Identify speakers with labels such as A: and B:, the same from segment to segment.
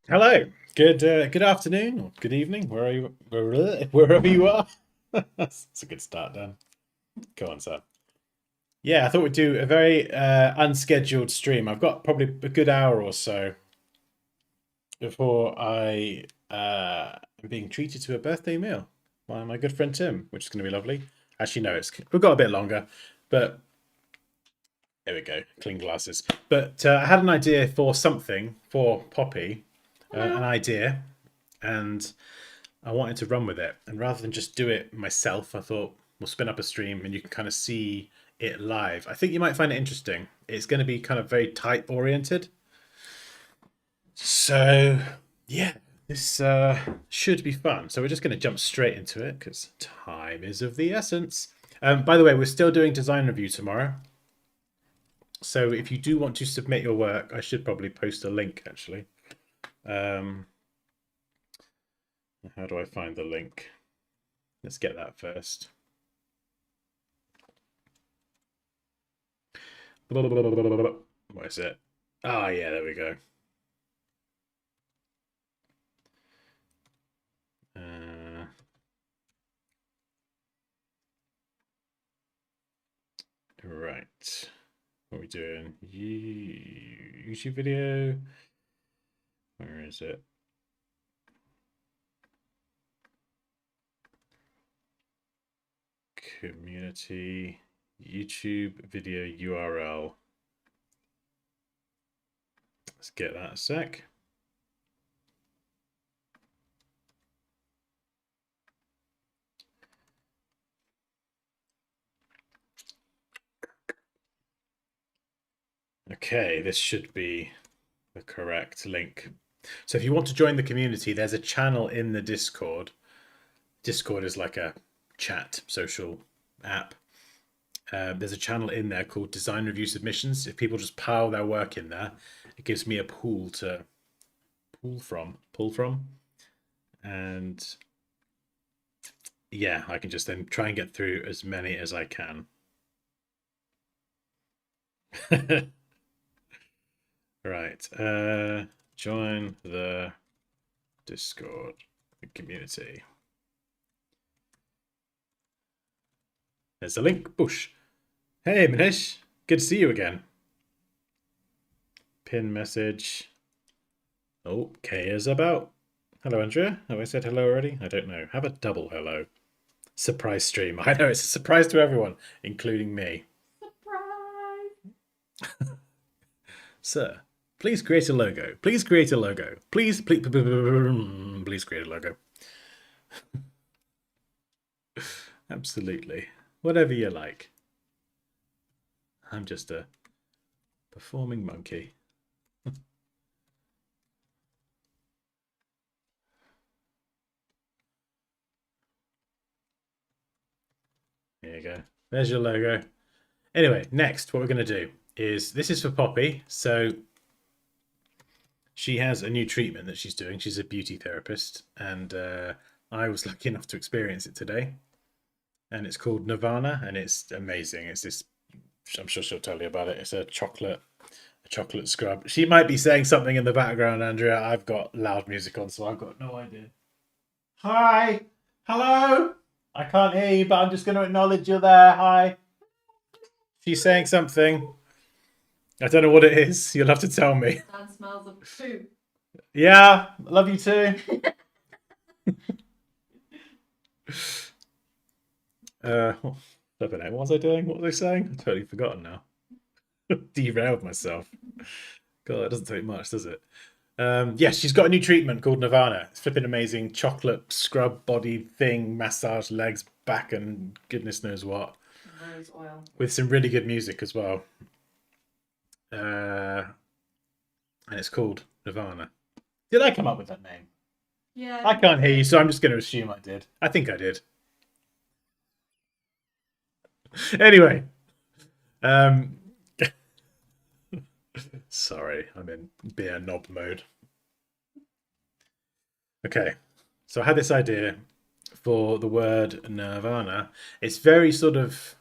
A: Hello. Good afternoon or good evening, wherever you are. That's a good start, Dan. Go on, sir. Yeah, I thought we'd do a very unscheduled stream. I've got probably a good hour or so before I am being treated to a birthday meal by my good friend Tim, which is going to be lovely. Actually, no, we've got a bit longer, but there we go. Clean glasses. But I had an idea for something for Poppy, an idea, and I wanted to run with it. And rather than just do it myself, I thought we'll spin up a stream and you can kind of see it live. I think you might find it interesting. It's going to be kind of very type oriented. So, yeah, this should be fun. So, we're just going to jump straight into it because time is of the essence. By the way, we're still doing design review tomorrow. So, if you do want to submit your work, I should probably post a link actually. Um, how do I find the link? Let's get that first. What is it? Oh, yeah, there we go. Right. What are we doing? YouTube video? Where is it? Community. YouTube video URL. Let's get that a sec. Okay, this should be the correct link. So if you want to join the community, there's a channel in the Discord. Discord is like a chat social app. There's a channel in there called Design Review Submissions. If people just pile their work in there, it gives me a pool to pull from, and yeah, I can just then try and get through as many as I can. Right. Join the Discord community. There's the link. Bush. Hey, Manish. Good to see you again. Pin message. Oh, K is about. Hello, Andrea. Have I said hello already? I don't know. Have a double hello. Surprise stream. I know it's a surprise to everyone, including me.
B: Surprise!
A: Sir, please create a logo. Please create a logo. Please create a logo. Absolutely. Whatever you like. I'm just a performing monkey. There you go. There's your logo. Anyway, next, what we're going to do is this is for Poppy. So she has a new treatment that she's doing. She's a beauty therapist, and I was lucky enough to experience it today. And it's called Nirvana, and it's amazing. It's this. I'm sure she'll tell you about it. It's a chocolate scrub. She might be saying something in the background, Andrea. I've got loud music on, so I've got no idea. Hi, hello. I can't hear you, but I'm just going to acknowledge you're there. Hi. She's saying something. I don't know what it is. You'll have to tell me.
B: Dan smells of poo.
A: Yeah, love you too. What was I doing? What was I saying? I've totally forgotten now. Derailed myself. God, that doesn't take much, does it? Yes, she's got a new treatment called Nirvana. It's flipping amazing. Chocolate scrub body thing, massage legs, back, and goodness knows what.
B: Rose oil.
A: With some really good music as well. And it's called Nirvana. Did I come up with that name?
B: Yeah.
A: I can't hear you, so I'm just going to assume I did. I think I did. Anyway, sorry, I'm in beer knob mode. Okay, so I had this idea for the word Nirvana. It's very sort of,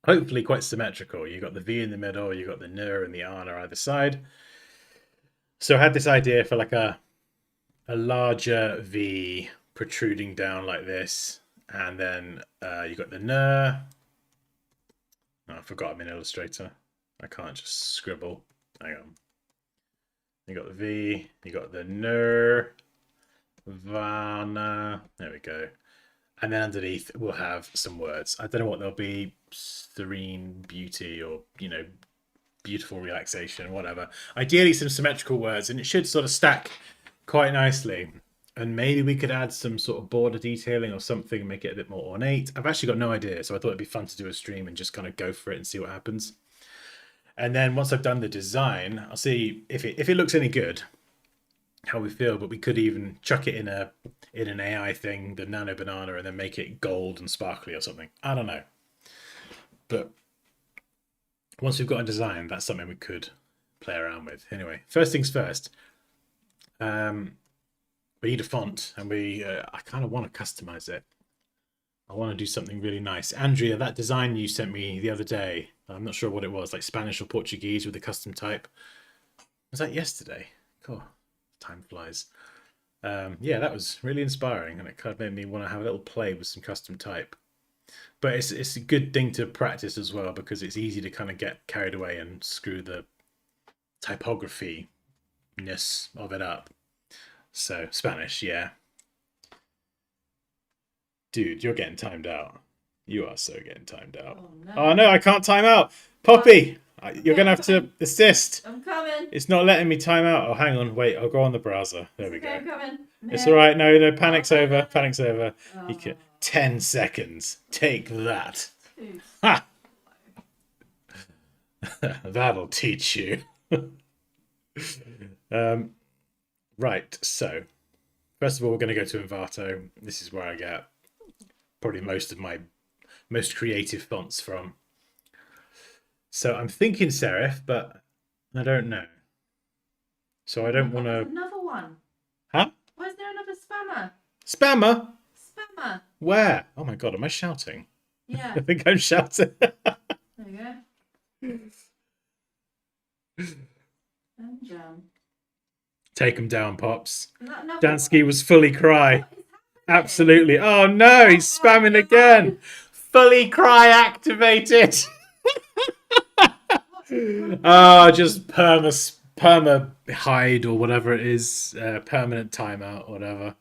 A: hopefully, quite symmetrical. You got the V in the middle, you got the Nir and the Ana either side. So I had this idea for like a larger V protruding down like this, and then you got the ner. Oh, I forgot I'm in Illustrator. I can't just scribble. Hang on. You got the V, you got the ner, vana. There we go. And then underneath we'll have some words. I don't know what they'll be. Serene beauty, or beautiful relaxation, whatever. Ideally some symmetrical words, and it should sort of stack quite nicely. And maybe we could add some sort of border detailing or something and make it a bit more ornate. I've actually got no idea, so I thought it'd be fun to do a stream and just kind of go for it and see what happens. And then once I've done the design, I'll see if it looks any good, how we feel. But we could even chuck it in an AI thing, the Nano Banana, and then make it gold and sparkly or something. I don't know. But once we've got a design, that's something we could play around with. Anyway, first things first. We need a font, and I kind of want to customize it. I want to do something really nice. Andrea, that design you sent me the other day, I'm not sure what it was, like Spanish or Portuguese with a custom type. Was that yesterday? Cool. Time flies. Yeah, that was really inspiring, and it kind of made me want to have a little play with some custom type. But it's a good thing to practice as well, because it's easy to kind of get carried away and screw the typography-ness of it up. So, Spanish, yeah. Dude, you're getting timed out. You are so getting timed out. Oh no, I can't time out. Poppy, you're going to have to assist.
B: I'm coming.
A: It's not letting me time out. Oh, hang on. Wait, I'll go on the browser. There we go.
B: I'm coming.
A: It's all right. No, panic's over. Panic's over.
B: Oh.
A: You can 10 seconds. Take that. Ha! That'll teach you. Right, so first of all, we're going to go to Envato. This is where I get probably most of my most creative fonts from. So I'm thinking serif, but I don't know. So I don't want to.
B: Another one.
A: Huh?
B: Why is there another spammer?
A: Spammer?
B: Spammer.
A: Where? Oh my god, am I shouting?
B: Yeah.
A: I think I'm shouting.
B: There you go. And jam.
A: Take him down, Pops.
B: Dansky
A: was fully cry. Absolutely. Oh no, he's spamming again. Fully cry activated. Oh, just perma hide or whatever it is. Permanent timeout, whatever.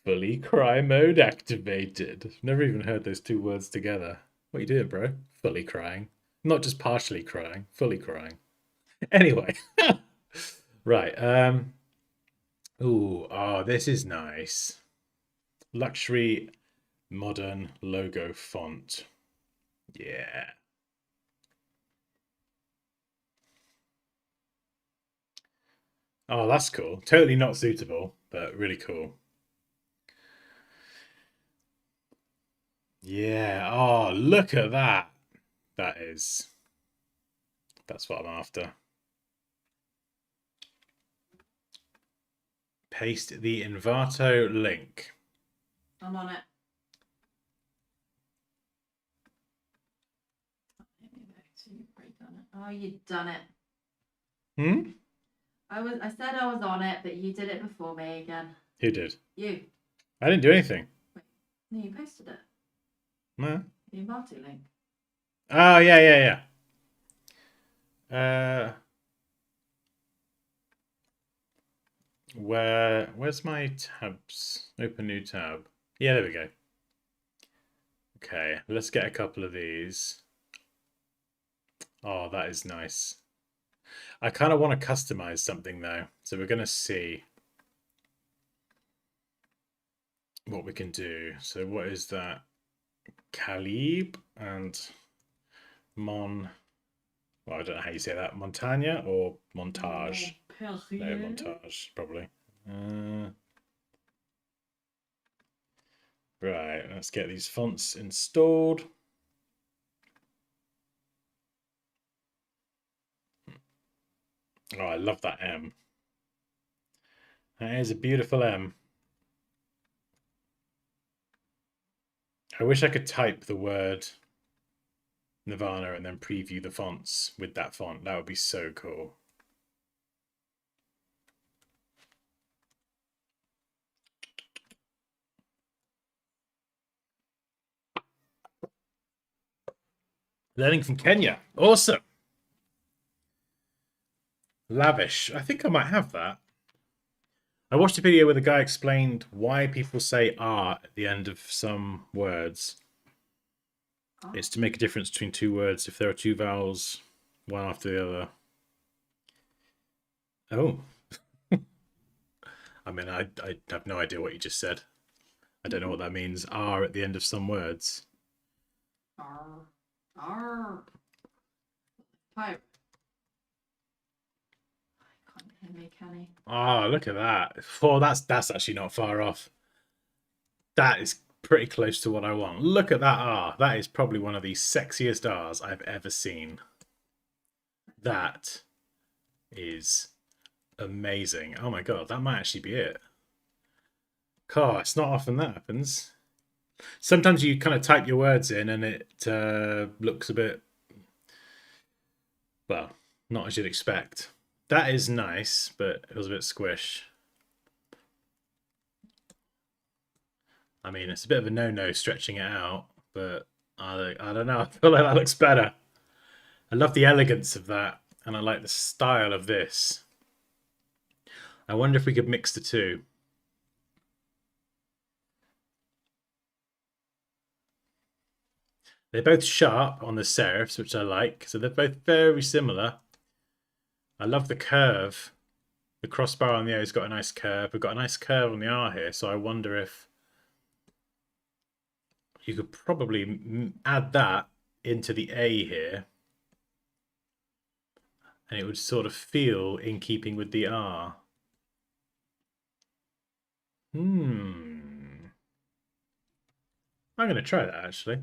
A: Fully cry mode activated. Never even heard those two words together. What are you doing, bro? Fully crying. Not just partially crying, fully crying. Anyway. Right. Oh, this is nice. Luxury modern logo font. Yeah. Oh, that's cool. Totally not suitable, but really cool. Yeah. Oh, look at that. That's what I'm after. Paste the Envato link.
B: I'm on it. Oh, you done it.
A: Hmm?
B: I said I was on it, but you did it before me again.
A: Who did?
B: You.
A: I didn't do anything.
B: Wait. No, you posted it.
A: No.
B: The Envato link.
A: Oh, yeah. Where's my tabs? Open new tab. Yeah, there we go. Okay, let's get a couple of these. Oh, that is nice. I kind of want to customize something though, so we're going to see what we can do. So what is that? Calib and Well, I don't know how you say that. Montagna or Montage? No, Montage, probably. Right, let's get these fonts installed. Oh, I love that M. That is a beautiful M. I wish I could type the word Nirvana and then preview the fonts with that font. That would be so cool. Learning from Kenya. Awesome. Lavish. I think I might have that. I watched a video where the guy explained why people say R at the end of some words.
B: Oh.
A: It's to make a difference between two words if there are two vowels, one after the other. Oh. I mean, I have no idea what you just said. I don't know what that means. R at the end of some words.
B: R. Pirate. I can't hear me, Kenny.
A: Oh, look at that. Oh, that's actually not far off. That is pretty close to what I want. Look at that R. That is probably one of the sexiest R's I've ever seen. That is amazing. Oh my god, that might actually be it. God, it's not often that happens. Sometimes you kind of type your words in and it looks a bit, well, not as you'd expect. That is nice, but it was a bit squish. I mean, it's a bit of a no-no stretching it out, but I don't know. I feel like that looks better. I love the elegance of that, and I like the style of this. I wonder if we could mix the two. They're both sharp on the serifs, which I like. So they're both very similar. I love the curve. The crossbar on the O has got a nice curve. We've got a nice curve on the R here. So I wonder if you could probably add that into the A here. And it would sort of feel in keeping with the R. I'm going to try that actually.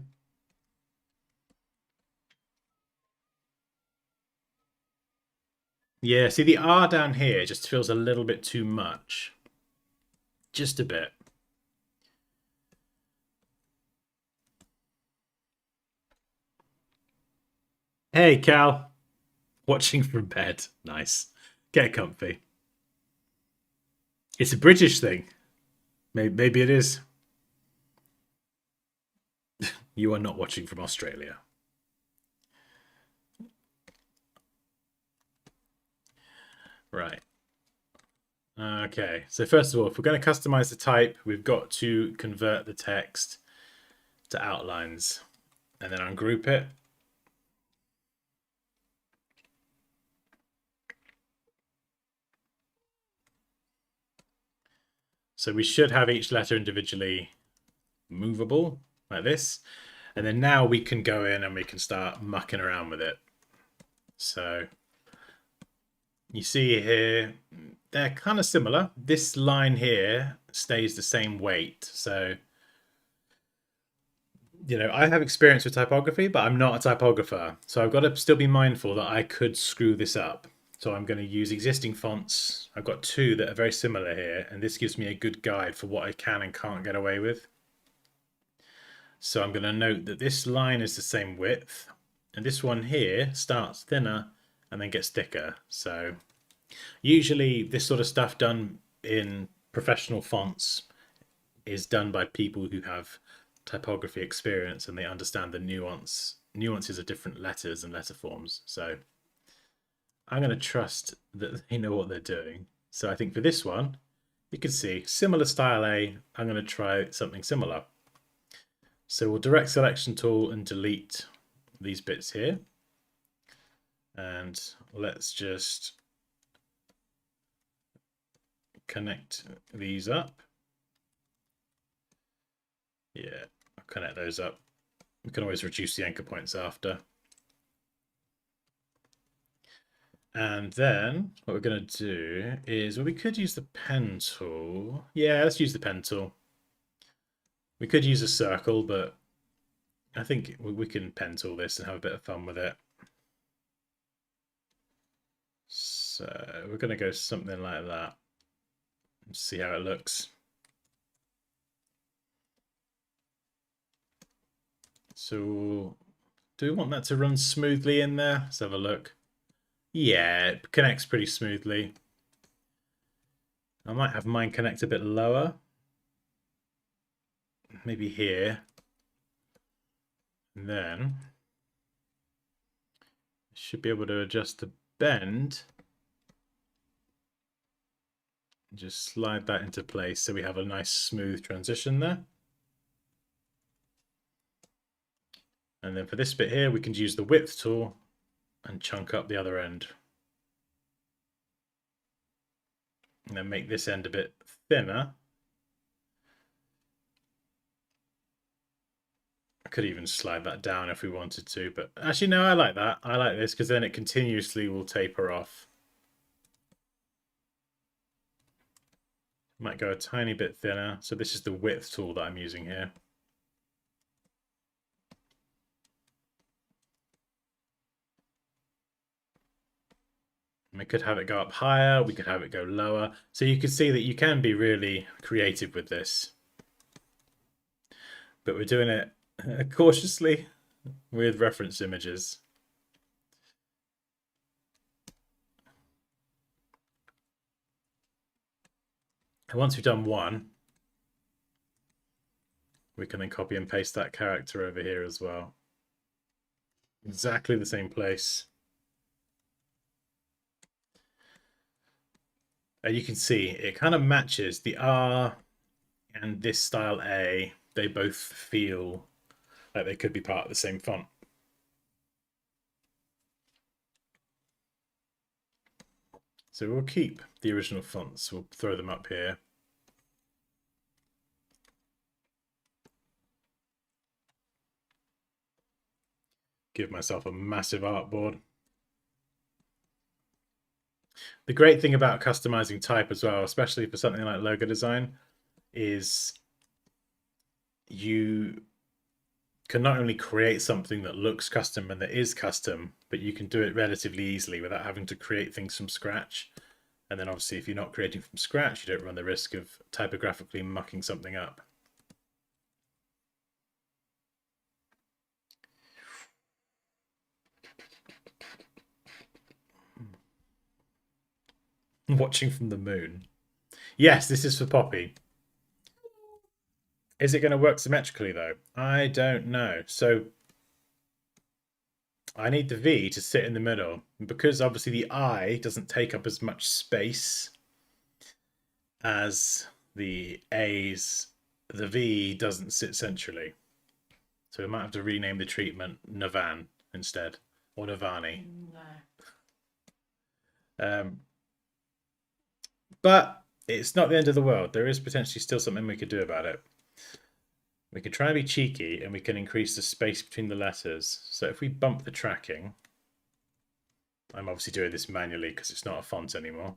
A: Yeah, see the R down here just feels a little bit too much. Just a bit. Hey, Cal. Watching from bed. Nice. Get comfy. It's a British thing. Maybe it is. You are not watching from Australia. Right. Okay, so first of all, if we're going to customize the type, we've got to convert the text to outlines and then ungroup it. So we should have each letter individually movable like this. And then now we can go in and we can start mucking around with it. So you see here, they're kind of similar. This line here stays the same weight. So, you know, I have experience with typography, but I'm not a typographer. So I've got to still be mindful that I could screw this up. So I'm going to use existing fonts. I've got two that are very similar here, and this gives me a good guide for what I can and can't get away with. So I'm going to note that this line is the same width, and this one here starts thinner and then gets thicker. So usually this sort of stuff done in professional fonts is done by people who have typography experience and they understand the nuances of different letters and letter forms. So I'm going to trust that they know what they're doing. So I think for this one, you can see similar style A. I'm going to try something similar. So we'll direct selection tool and delete these bits here. And let's just connect these up. Yeah, I'll connect those up. We can always reduce the anchor points after. And then what we're going to do is, well, we could use the pen tool. Yeah, let's use the pen tool. We could use a circle, but I think we can pen tool this and have a bit of fun with it. So we're going to go something like that and see how it looks. So Do we want that to run smoothly in there? Let's have a look. Yeah, it connects pretty smoothly. I might have mine connect a bit lower. Maybe here. And then should be able to adjust the bend. Just slide that into place so we have a nice smooth transition there. And then for this bit here, we can use the width tool and chunk up the other end. And then make this end a bit thinner. I could even slide that down if we wanted to, but actually no, I like that. I like this because then it continuously will taper off. Might go a tiny bit thinner. So this is the width tool that I'm using here. And we could have it go up higher, we could have it go lower. So you can see that you can be really creative with this. But we're doing it cautiously with reference images. And once we've done one, we can then copy and paste that character over here as well. Exactly the same place. And you can see it kind of matches the R and this style A. They both feel like they could be part of the same font. So we'll keep the original fonts. We'll throw them up here. Give myself a massive artboard. The great thing about customizing type as well, especially for something like logo design, is you can not only create something that looks custom and that is custom, but you can do it relatively easily without having to create things from scratch. And then obviously if you're not creating from scratch, you don't run the risk of typographically mucking something up. Watching from the moon. Yes, this is for Poppy. Is it going to work symmetrically though? I don't know. So I need the V to sit in the middle. And because obviously the I doesn't take up as much space as the A's, the V doesn't sit centrally. So we might have to rename the treatment Navan instead, or Navani.
B: No.
A: But it's not the end of the world. There is potentially still something we could do about it. We could try and be cheeky and we can increase the space between the letters. So if we bump the tracking, I'm obviously doing this manually because it's not a font anymore.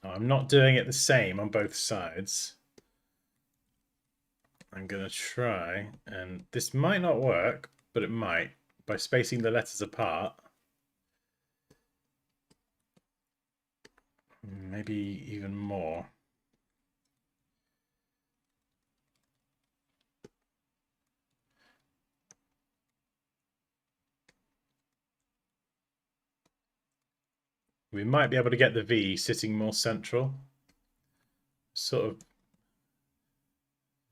A: I'm not doing it the same on both sides. I'm going to try, and this might not work, but it might, by spacing the letters apart. Maybe even more. We might be able to get the V sitting more central. Sort of.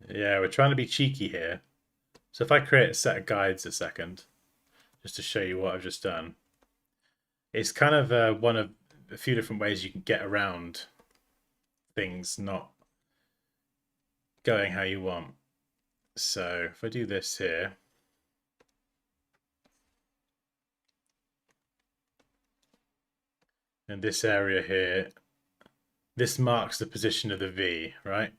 A: Yeah, we're trying to be cheeky here. So if I create a set of guides a second, just to show you what I've just done. It's kind of one of a few different ways you can get around things not going how you want. So if I do this here, and this area here, this marks the position of the V, right?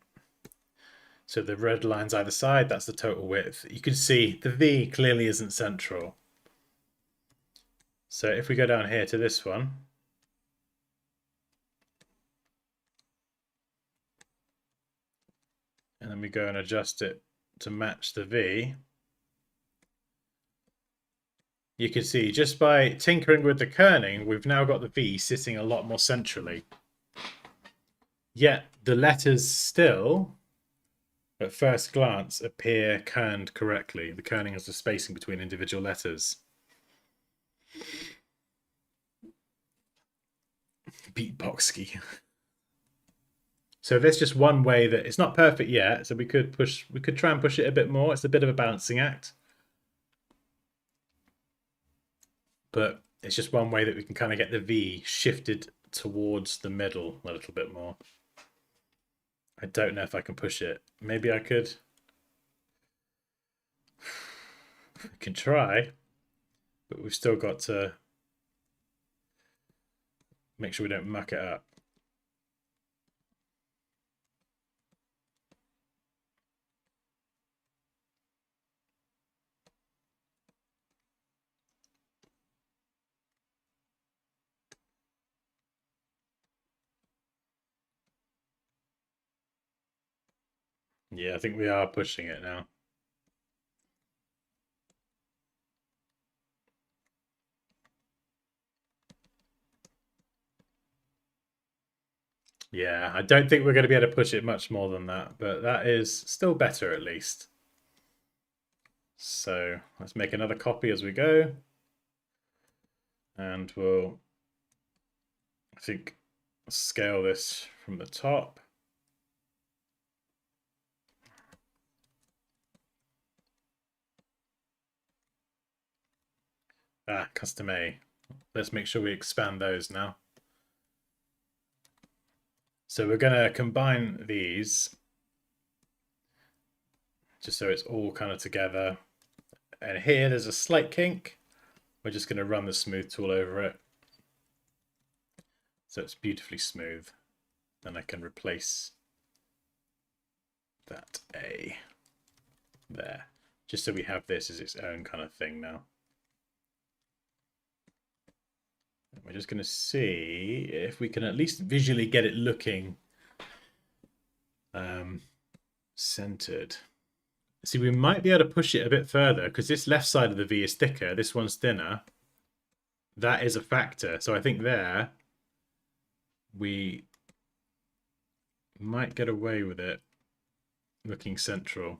A: So the red lines either side, that's the total width. You can see the V clearly isn't central. So if we go down here to this one, and then we go and adjust it to match the V, you can see just by tinkering with the kerning, we've now got the V sitting a lot more centrally. Yet the letters still, at first glance, appear kerned correctly. The kerning is the spacing between individual letters. Beatboxky. So there's just one way that it's not perfect yet. So we could try and push it a bit more. It's a bit of a balancing act. But it's just one way that we can kind of get the V shifted towards the middle a little bit more. I don't know if I can push it. Maybe I could. I can try, but we've still got to make sure we don't muck it up. Yeah, I think we are pushing it now. Yeah, I don't think we're going to be able to push it much more than that, but that is still better at least. So let's make another copy as we go. And we'll, I think, scale this from the top. Custom A. Let's make sure we expand those now. So we're going to combine these just so it's all kind of together. And here there's a slight kink. We're just going to run the smooth tool over it. So it's beautifully smooth. Then I can replace that A there. Just so we have this as its own kind of thing now. We're just going to see if we can at least visually get it looking centered. See, we might be able to push it a bit further because this left side of the V is thicker. This one's thinner. That is a factor. So I think there we might get away with it looking central.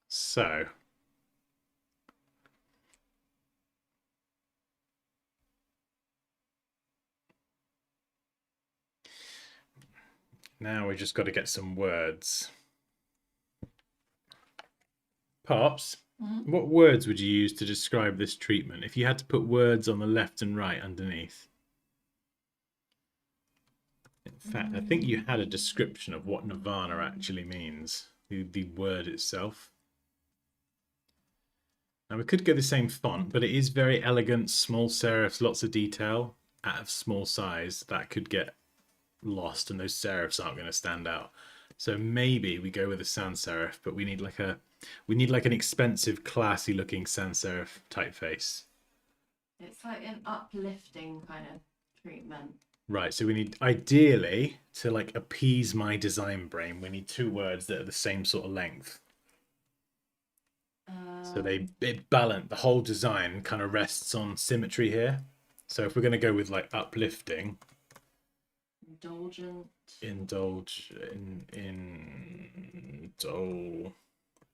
A: So now we just got to get some words. Pops, what words would you use to describe this treatment if you had to put words on the left and right underneath? In fact, I think you had a description of what Nirvana actually means, the word itself. Now we could go the same font, but it is very elegant, small serifs, lots of detail out of small size. That could get lost and those serifs aren't going to stand out. So maybe we go with a sans serif, but we need like an expensive, classy looking sans serif typeface.
B: It's like an uplifting kind of treatment.
A: Right, so we need, ideally, to like appease my design brain, we need two words that are the same sort of length. So it balance, the whole design kind of rests on symmetry here. So if we're going to go with like uplifting, indulgent,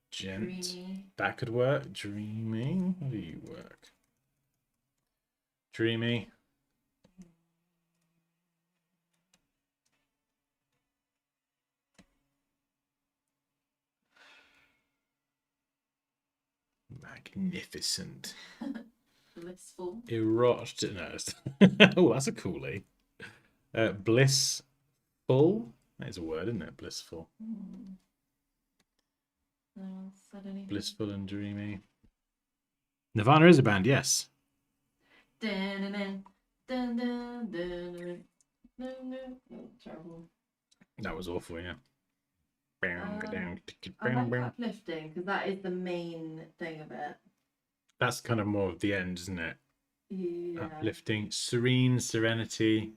A: dreamy. That could work. Dreaming, how do you work? Dreamy. Magnificent.
B: Blissful.
A: Erotic. No. Oh, that's a coolie. Blissful. That is a word, isn't it? Blissful.
B: No one said anything.
A: Blissful and dreamy. Nirvana is a band, yes.
B: Terrible.
A: That was awful, yeah.
B: I like uplifting because that is the main thing of it.
A: That's kind of more of the end, isn't it?
B: Yeah.
A: Uplifting, serene, serenity,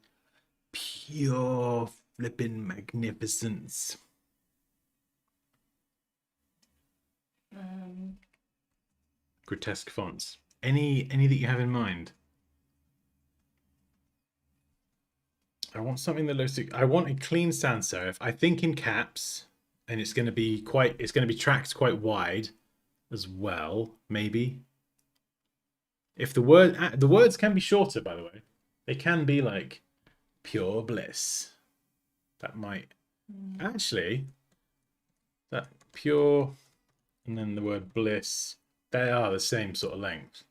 A: pure flipping magnificence. Grotesque fonts. Any that you have in mind? I want something that looks. I want a clean sans serif. I think in caps, and it's going to be quite. It's going to be tracked quite wide, as well. Maybe. If the words can be shorter, by the way, they can be like pure bliss. That might actually that pure, and then the word bliss. They are the same sort of length.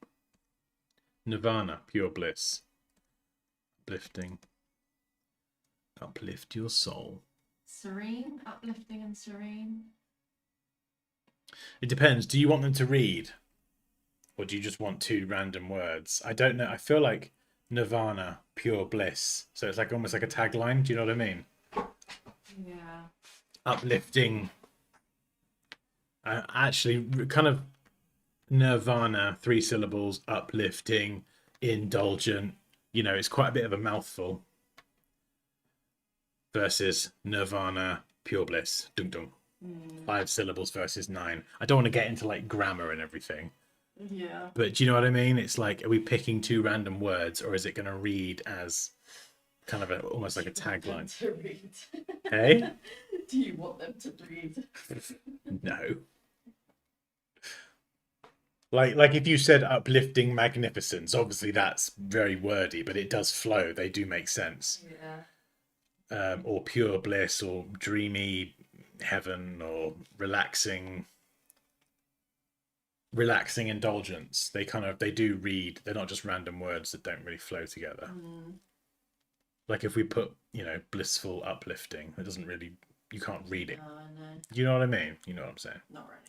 A: Nirvana, pure bliss. Uplifting. Uplift your soul.
B: Serene, uplifting and serene.
A: It depends. Do you want them to read? Or do you just want two random words? I don't know. I feel like Nirvana, pure bliss. So it's like almost like a tagline. Do you know what I mean?
B: Yeah.
A: Uplifting. Actually, kind of Nirvana, 3 syllables, uplifting, indulgent. You know, it's quite a bit of a mouthful. Versus Nirvana, pure bliss. Dun dun. 5 syllables versus 9. I don't want to get into like grammar and everything.
B: Yeah.
A: But do you know what I mean? It's like, are we picking 2 random words, or is it going to read as kind of almost like a tagline?
B: To read.
A: Hey?
B: Do you want them to read?
A: No. Like if you said uplifting magnificence, obviously that's very wordy, but it does flow. They do make sense.
B: Yeah.
A: Or pure bliss, or dreamy heaven, or relaxing indulgence. They do read. They're not just random words that don't really flow together. Like if we put, blissful uplifting, it doesn't really, you can't read it.
B: No.
A: You know what I mean? You know what I'm saying?
B: Not really.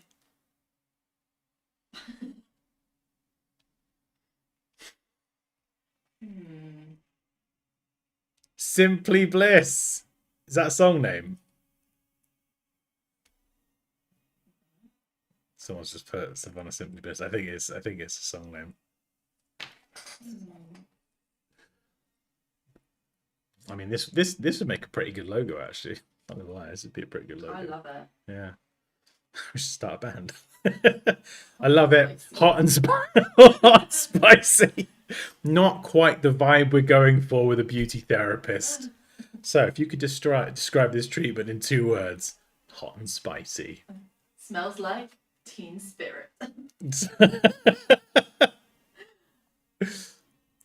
A: Simply Bliss. Is that a song name? Someone's just put Savannah Simply Bliss. I think it's a song name. I mean, this would make a pretty good logo, actually. Not gonna lie, this would be a pretty good logo.
B: I love it.
A: Yeah. We should start a band. I love it. Hot and spicy. Not quite the vibe we're going for with a beauty therapist. So if you could describe this treatment in 2 words. Hot and spicy.
B: Smells like teen spirit.
A: Oh,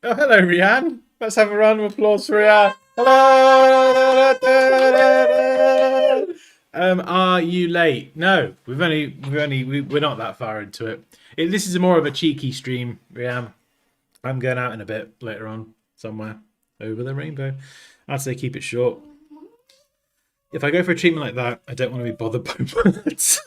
A: hello, Rianne. Let's have a round of applause for Rianne. Hello. Are you late? No, we're not that far into it. This is more of a cheeky stream, Rianne. I'm going out in a bit later on, somewhere over the rainbow. I'd say keep it short. If I go for a treatment like that, I don't want to be bothered by words.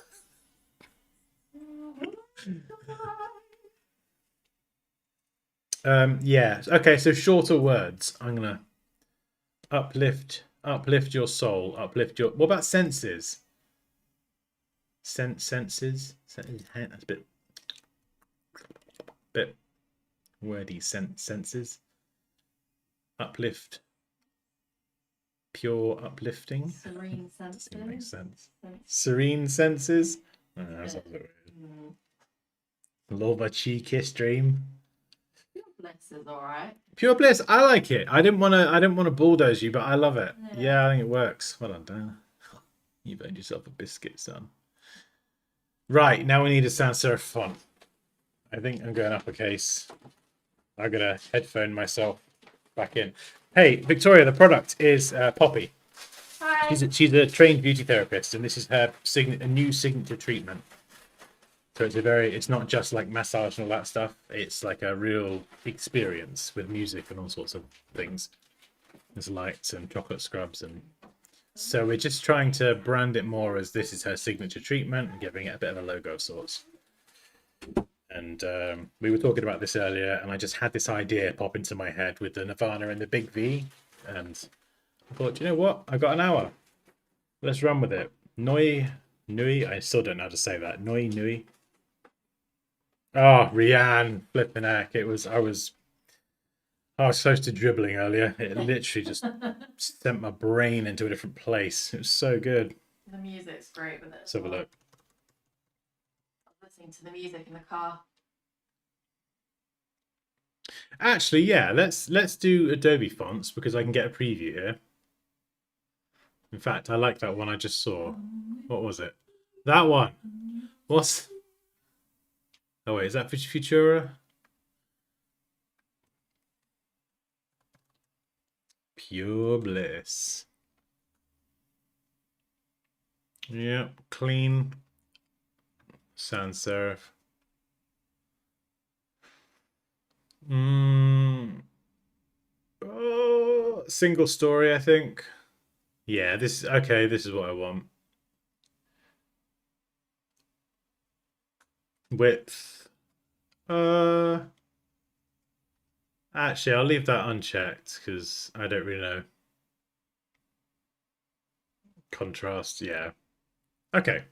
A: Yeah. Okay, so shorter words. I'm gonna uplift your soul, uplift your. What about senses? Senses. That's a bit wordy. Senses. Uplift. Pure uplifting.
B: Serene senses.
A: Doesn't make sense. Serene senses. Oh, that's a bit weird. Love a cheeky stream.
B: Pure bliss is alright.
A: Pure bliss, I like it. I didn't want to bulldoze you, but I love it. Yeah, I think it works. Well done, Dan. You've earned yourself a biscuit, son. Right, now we need a sans serif font. I think I'm going uppercase. I'm gonna headphone myself back in. Hey, Victoria, the product is Poppy.
B: Hi.
A: She's a trained beauty therapist, and this is her a new signature treatment. So it's not just like massage and all that stuff. It's like a real experience with music and all sorts of things. There's lights and chocolate scrubs, and so we're just trying to brand it more as this is her signature treatment and giving it a bit of a logo of sorts. And we were talking about this earlier, and I just had this idea pop into my head with the Nirvana and the big V, and I thought, you know what? I got an hour. Let's run with it. Nui, Nui. I still don't know how to say that. Nui. Oh, Rianne, flipping heck! I was close to dribbling earlier. It literally just sent my brain into a different place. It was so good.
B: The music's great with it.
A: Let's have a look.
B: I was listening to the music in the car.
A: Actually, yeah, let's do Adobe fonts because I can get a preview here. In fact, I like that one I just saw. What was it? That one. What's? Oh wait, is that Futura? Pure bliss. Yep, clean. Sans serif. Oh, single story, I think. Yeah, this okay. This is what I want. Width. Actually, I'll leave that unchecked because I don't really know. Contrast, yeah. Okay.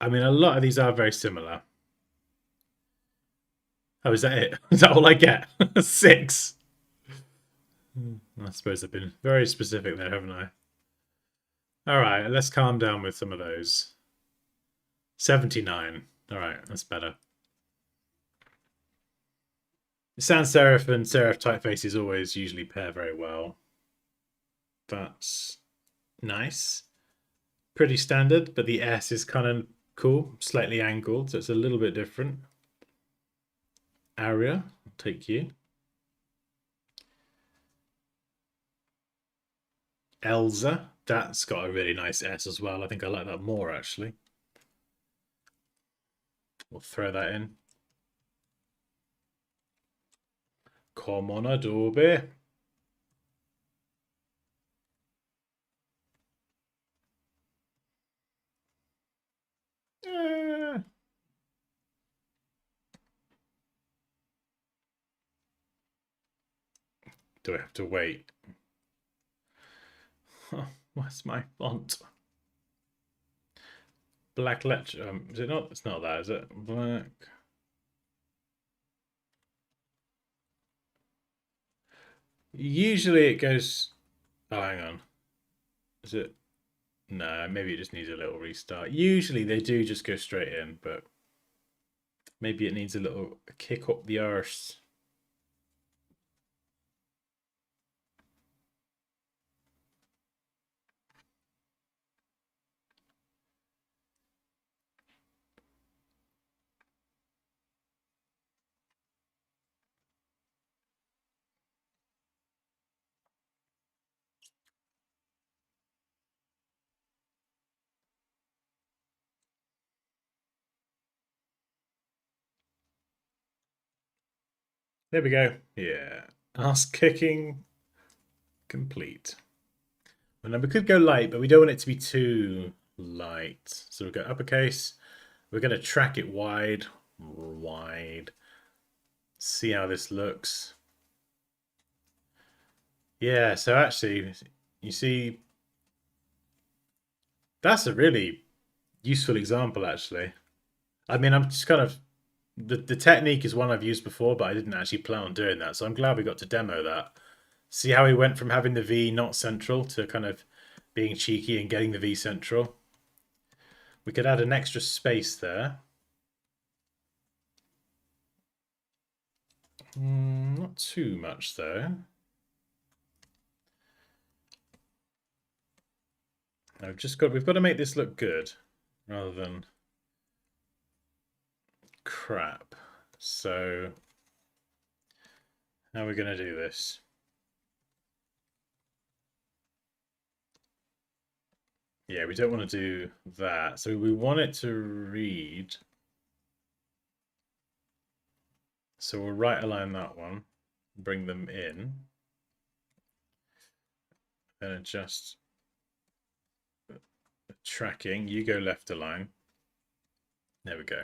A: I mean, a lot of these are very similar. Oh, is that it? Is that all I get? 6. I suppose I've been very specific there, haven't I? All right, let's calm down with some of those. 79. All right, that's better. Sans serif and serif typefaces always usually pair very well. That's nice. Pretty standard, but the S is kind of cool, slightly angled, so it's a little bit different. Aria, I'll take you. Elsa, that's got a really nice S as well. I think I like that more actually. We'll throw that in. Come on, Adobe. Do I have to wait? What's my font? Black lecture. Is it not? It's not that, is it? Black. Usually it goes. Oh, hang on. Is it? No, maybe it just needs a little restart. Usually they do just go straight in, but maybe it needs a little kick up the arse. There we go. Yeah. Ass kicking complete. And then we could go light, but we don't want it to be too light. So we'll go uppercase. We're going to track it wide. See how this looks. Yeah, so actually, you see, that's a really useful example, actually. I mean, I'm just kind of the technique is one I've used before, but I didn't actually plan on doing that. So I'm glad we got to demo that. See how he went from having the V not central to kind of being cheeky and getting the V central. We could add an extra space there. Not too much though. We've got to make this look good rather than crap. So how are we going to do this? Yeah, we don't want to do that. So we want it to read. So we'll right align that one, bring them in, and adjust the tracking. You go left align. There we go.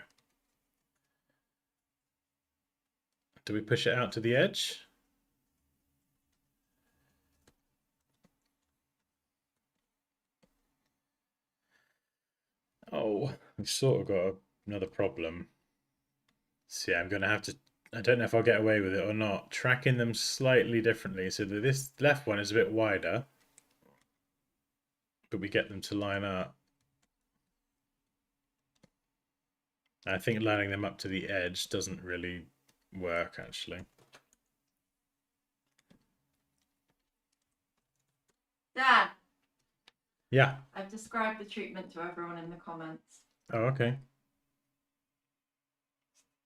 A: Do we push it out to the edge? we've sort of got another problem. So yeah, I'm going to have to, I don't know if I'll get away with it or not, tracking them slightly differently so that this left one is a bit wider, but we get them to line up. I think lining them up to the edge doesn't really work, actually.
B: Dan,
A: Yeah.
B: I've described the treatment to everyone in the comments.
A: Oh, okay.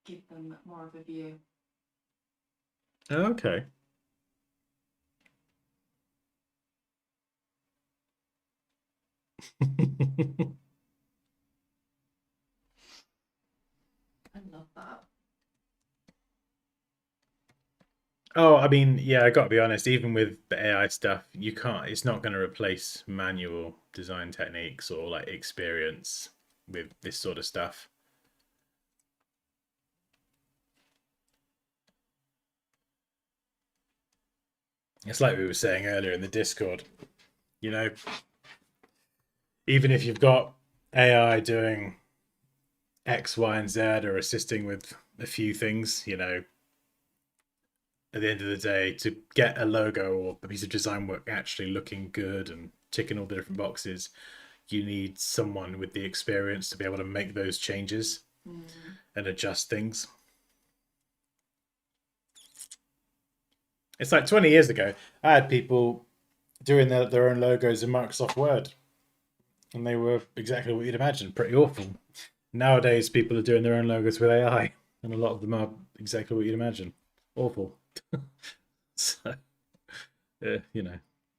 B: Give them more of a view.
A: Oh, okay.
B: I love that.
A: Oh, I mean, yeah, I got to be honest, even with the AI stuff, you can't, it's not going to replace manual design techniques or like experience with this sort of stuff. It's like we were saying earlier in the Discord, you know, even if you've got AI doing X, Y, and Z or assisting with a few things, you know, at the end of the day, to get a logo or a piece of design work actually looking good and ticking all the different boxes, you need someone with the experience to be able to make those changes and adjust things. It's like 20 years ago, I had people doing their own logos in Microsoft Word, and they were exactly what you'd imagine, pretty awful. Nowadays, people are doing their own logos with AI, and a lot of them are exactly what you'd imagine, awful. So, yeah, you know,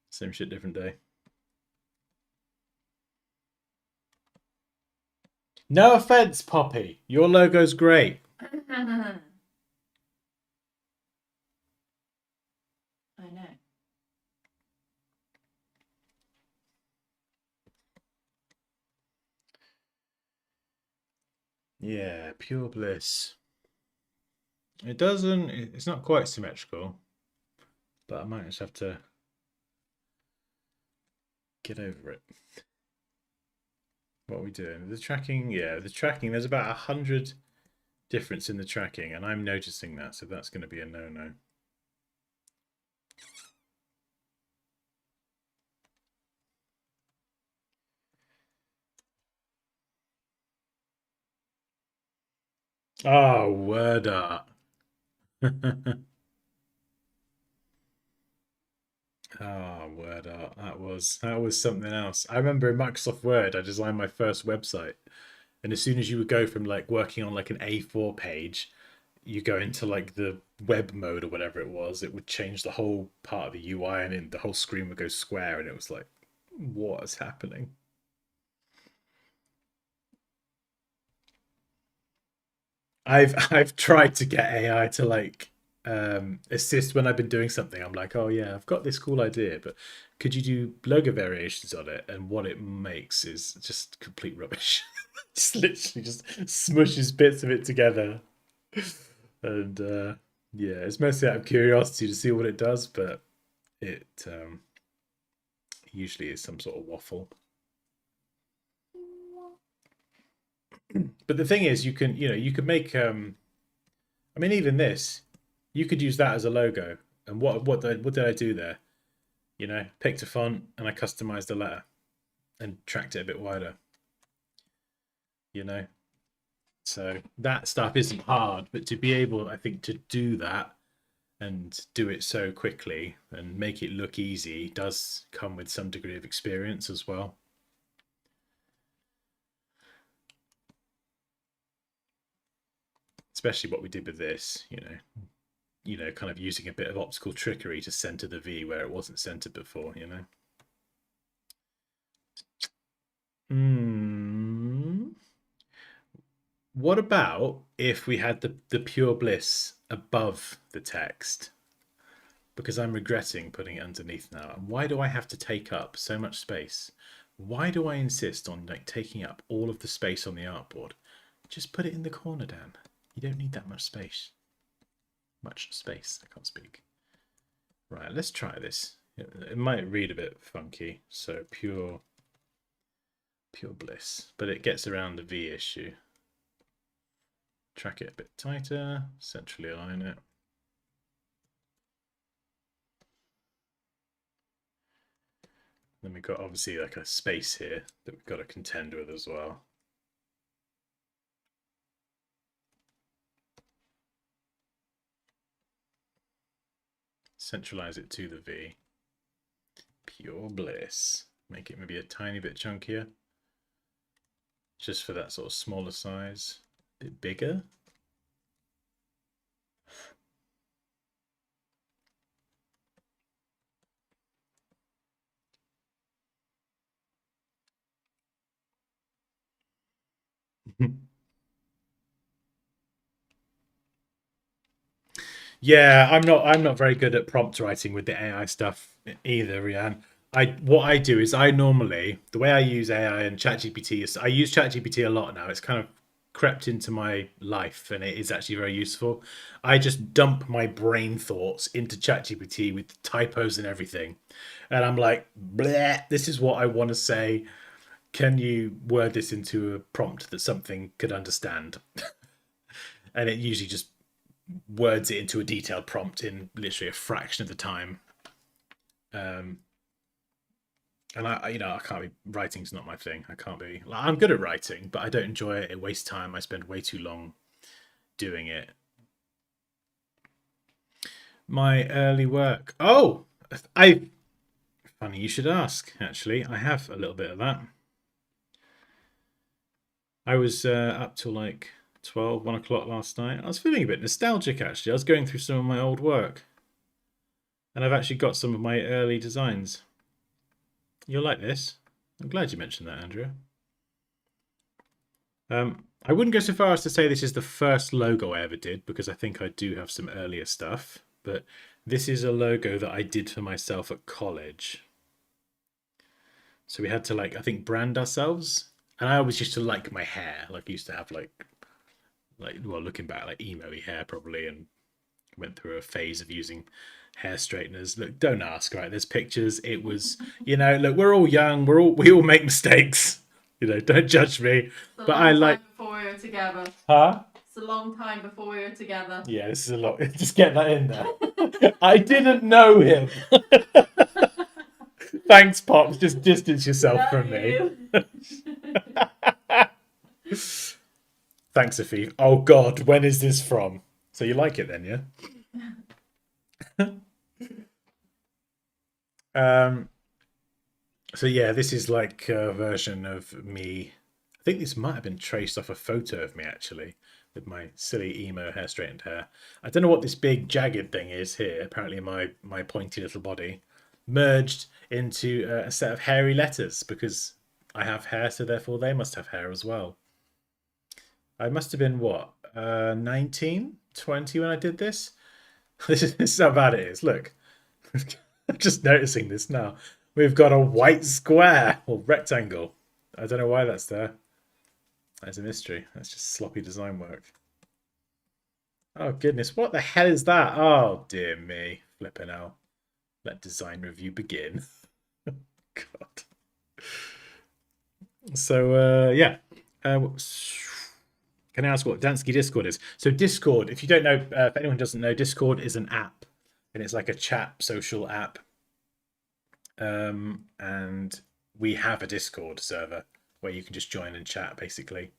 A: same shit, different day. No offense, Poppy. Your logo's great.
B: I know.
A: Yeah, pure bliss. It doesn't, it's not quite symmetrical, but I might just have to get over it. What are we doing? The tracking, yeah, the tracking, there's about 100 difference in the tracking, and I'm noticing that, so that's going to be a no-no. Oh, word art. Oh, word art. That was something else. I remember in Microsoft Word, I designed my first website, and as soon as you would go from like working on like an A4 page, you go into like the web mode or whatever it was, it would change the whole part of the UI, and then the whole screen would go square, and it was like, what is happening? I've tried to get AI to like assist when I've been doing something. I'm like, oh yeah, I've got this cool idea, but could you do logo variations on it? And what it makes is just complete rubbish. Just literally just smushes bits of it together. And yeah, it's mostly out of curiosity to see what it does, but it usually is some sort of waffle. But the thing is, you could make I mean, even this, you could use that as a logo. And what did I do there? You know, picked a font and I customized the letter and tracked it a bit wider. You know, so that stuff isn't hard, but to be able, I think, to do that and do it so quickly and make it look easy does come with some degree of experience as well. Especially what we did with this, kind of using a bit of optical trickery to center the V where it wasn't centered before, you know. What about if we had the pure bliss above the text? Because I'm regretting putting it underneath now. And why do I have to take up so much space? Why do I insist on like taking up all of the space on the artboard? Just put it in the corner, Dan. You don't need that much space. Much space. I can't speak. Right, let's try this. It might read a bit funky. So pure Pure bliss. But it gets around the V issue. Track it a bit tighter, centrally align it. Then we've got obviously like a space here that we've got to contend with as well. Centralize it to the V. Pure bliss. Make it maybe a tiny bit chunkier. Just for that sort of smaller size. A bit bigger. Yeah, I'm not very good at prompt writing with the AI stuff either, Rianne. What I do is I normally the way I use AI and ChatGPT is I use ChatGPT a lot now. It's kind of crept into my life and it is actually very useful. I just dump my brain thoughts into ChatGPT with typos and everything. And I'm like, bleh, this is what I want to say. Can you word this into a prompt that something could understand? And it usually just words it into a detailed prompt in literally a fraction of the time. And I can't be writing's not my thing. I can't be. Like, I'm good at writing, but I don't enjoy it. It wastes time. I spend way too long doing it. My early work. Oh, funny you should ask. Actually, I have a little bit of that. I was up till like 1 o'clock last night. I was feeling a bit nostalgic actually. I was going through some of my old work. And I've actually got some of my early designs. You'll like this. I'm glad you mentioned that, Andrea. I wouldn't go so far as to say this is the first logo I ever did, because I think I do have some earlier stuff. But this is a logo that I did for myself at college. So we had to I think brand ourselves. And I always used to like my hair. Like I used to have well, looking back, like emo-y hair probably, and went through a phase of using hair straighteners. Look, don't ask, right? There's pictures. It was, look, we're all young. We all make mistakes. Don't judge me. But I like.
B: Before we were together.
A: Huh?
B: It's a long time before we were together.
A: Yeah, this is a lot. Just get that in there. I didn't know him. Thanks, Pops. Just distance yourself from me. Thanks, Afif. Oh God, when is this from? So you like it then, yeah? So yeah, this is like a version of me. I think this might have been traced off a photo of me actually, with my silly emo hair straightened hair. I don't know what this big jagged thing is here. Apparently my pointy little body merged into a set of hairy letters because I have hair, so therefore they must have hair as well. I must have been what, 19, 20 when I did this. This is how bad it is. Look, I'm just noticing this now. We've got a white square or rectangle. I don't know why that's there. That's a mystery. That's just sloppy design work. Oh goodness, what the hell is that? Oh dear me, flipping out. Let design review begin. God. So yeah. Can I ask what Dansky Discord is? So Discord, if you don't know, if anyone doesn't know, Discord is an app, and it's like a chat social app. And we have a Discord server where you can just join and chat, basically.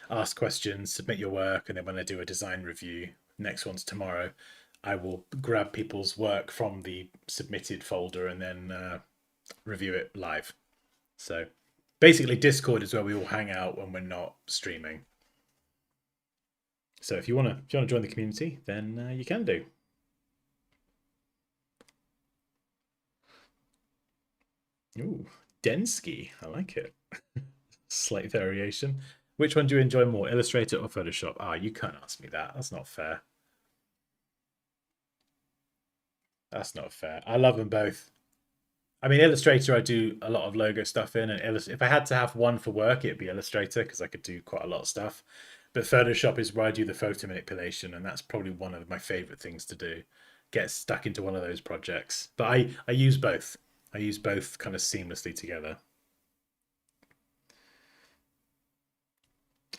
A: Ask questions, submit your work, and then when I do a design review, next one's tomorrow, I will grab people's work from the submitted folder and then review it live. So basically Discord is where we all hang out when we're not streaming. So if you want to join the community, then you can do. Ooh, Dansky. I like it. Slight variation. Which one do you enjoy more, Illustrator or Photoshop? Ah, you can't ask me that. That's not fair. That's not fair. I love them both. I mean, Illustrator, I do a lot of logo stuff in, and if I had to have one for work, it'd be Illustrator because I could do quite a lot of stuff. But Photoshop is where I do the photo manipulation, and that's probably one of my favorite things to do. Get stuck into one of those projects. But I use both. I use both kind of seamlessly together.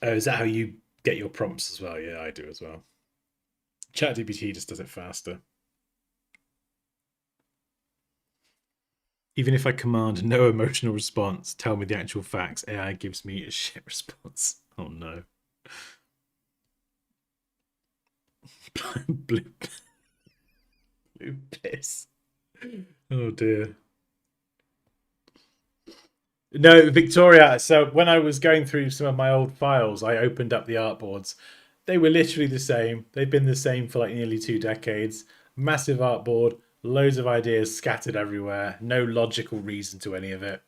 A: Oh, is that how you get your prompts as well? Yeah, I do as well. ChatGPT just does it faster. Even if I command no emotional response, tell me the actual facts, AI gives me a shit response. Oh no. blue, blue piss. Oh dear. No, Victoria. So when I was going through some of my old files, I opened up the artboards. They were literally the same. They've been the same for like nearly 2 decades. Massive artboard, loads of ideas scattered everywhere. No logical reason to any of it.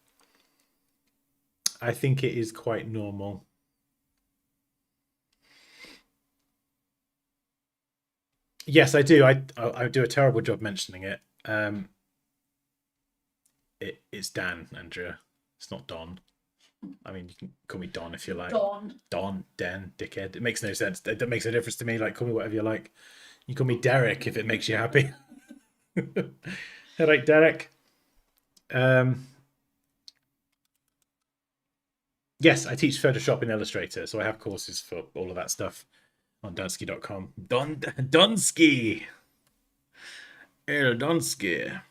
A: I think it is quite normal. Yes, I do. I do a terrible job mentioning it. It's Dan, Andrea. It's not Don. I mean, you can call me Don if you like. Don, Den, dickhead. It makes no sense. It makes no difference to me. Like, call me whatever you like. You call me Derek if it makes you happy. All right, Derek. Yes, I teach Photoshop and Illustrator, so I have courses for all of that stuff on Dansky.com. Dansky. Dansky.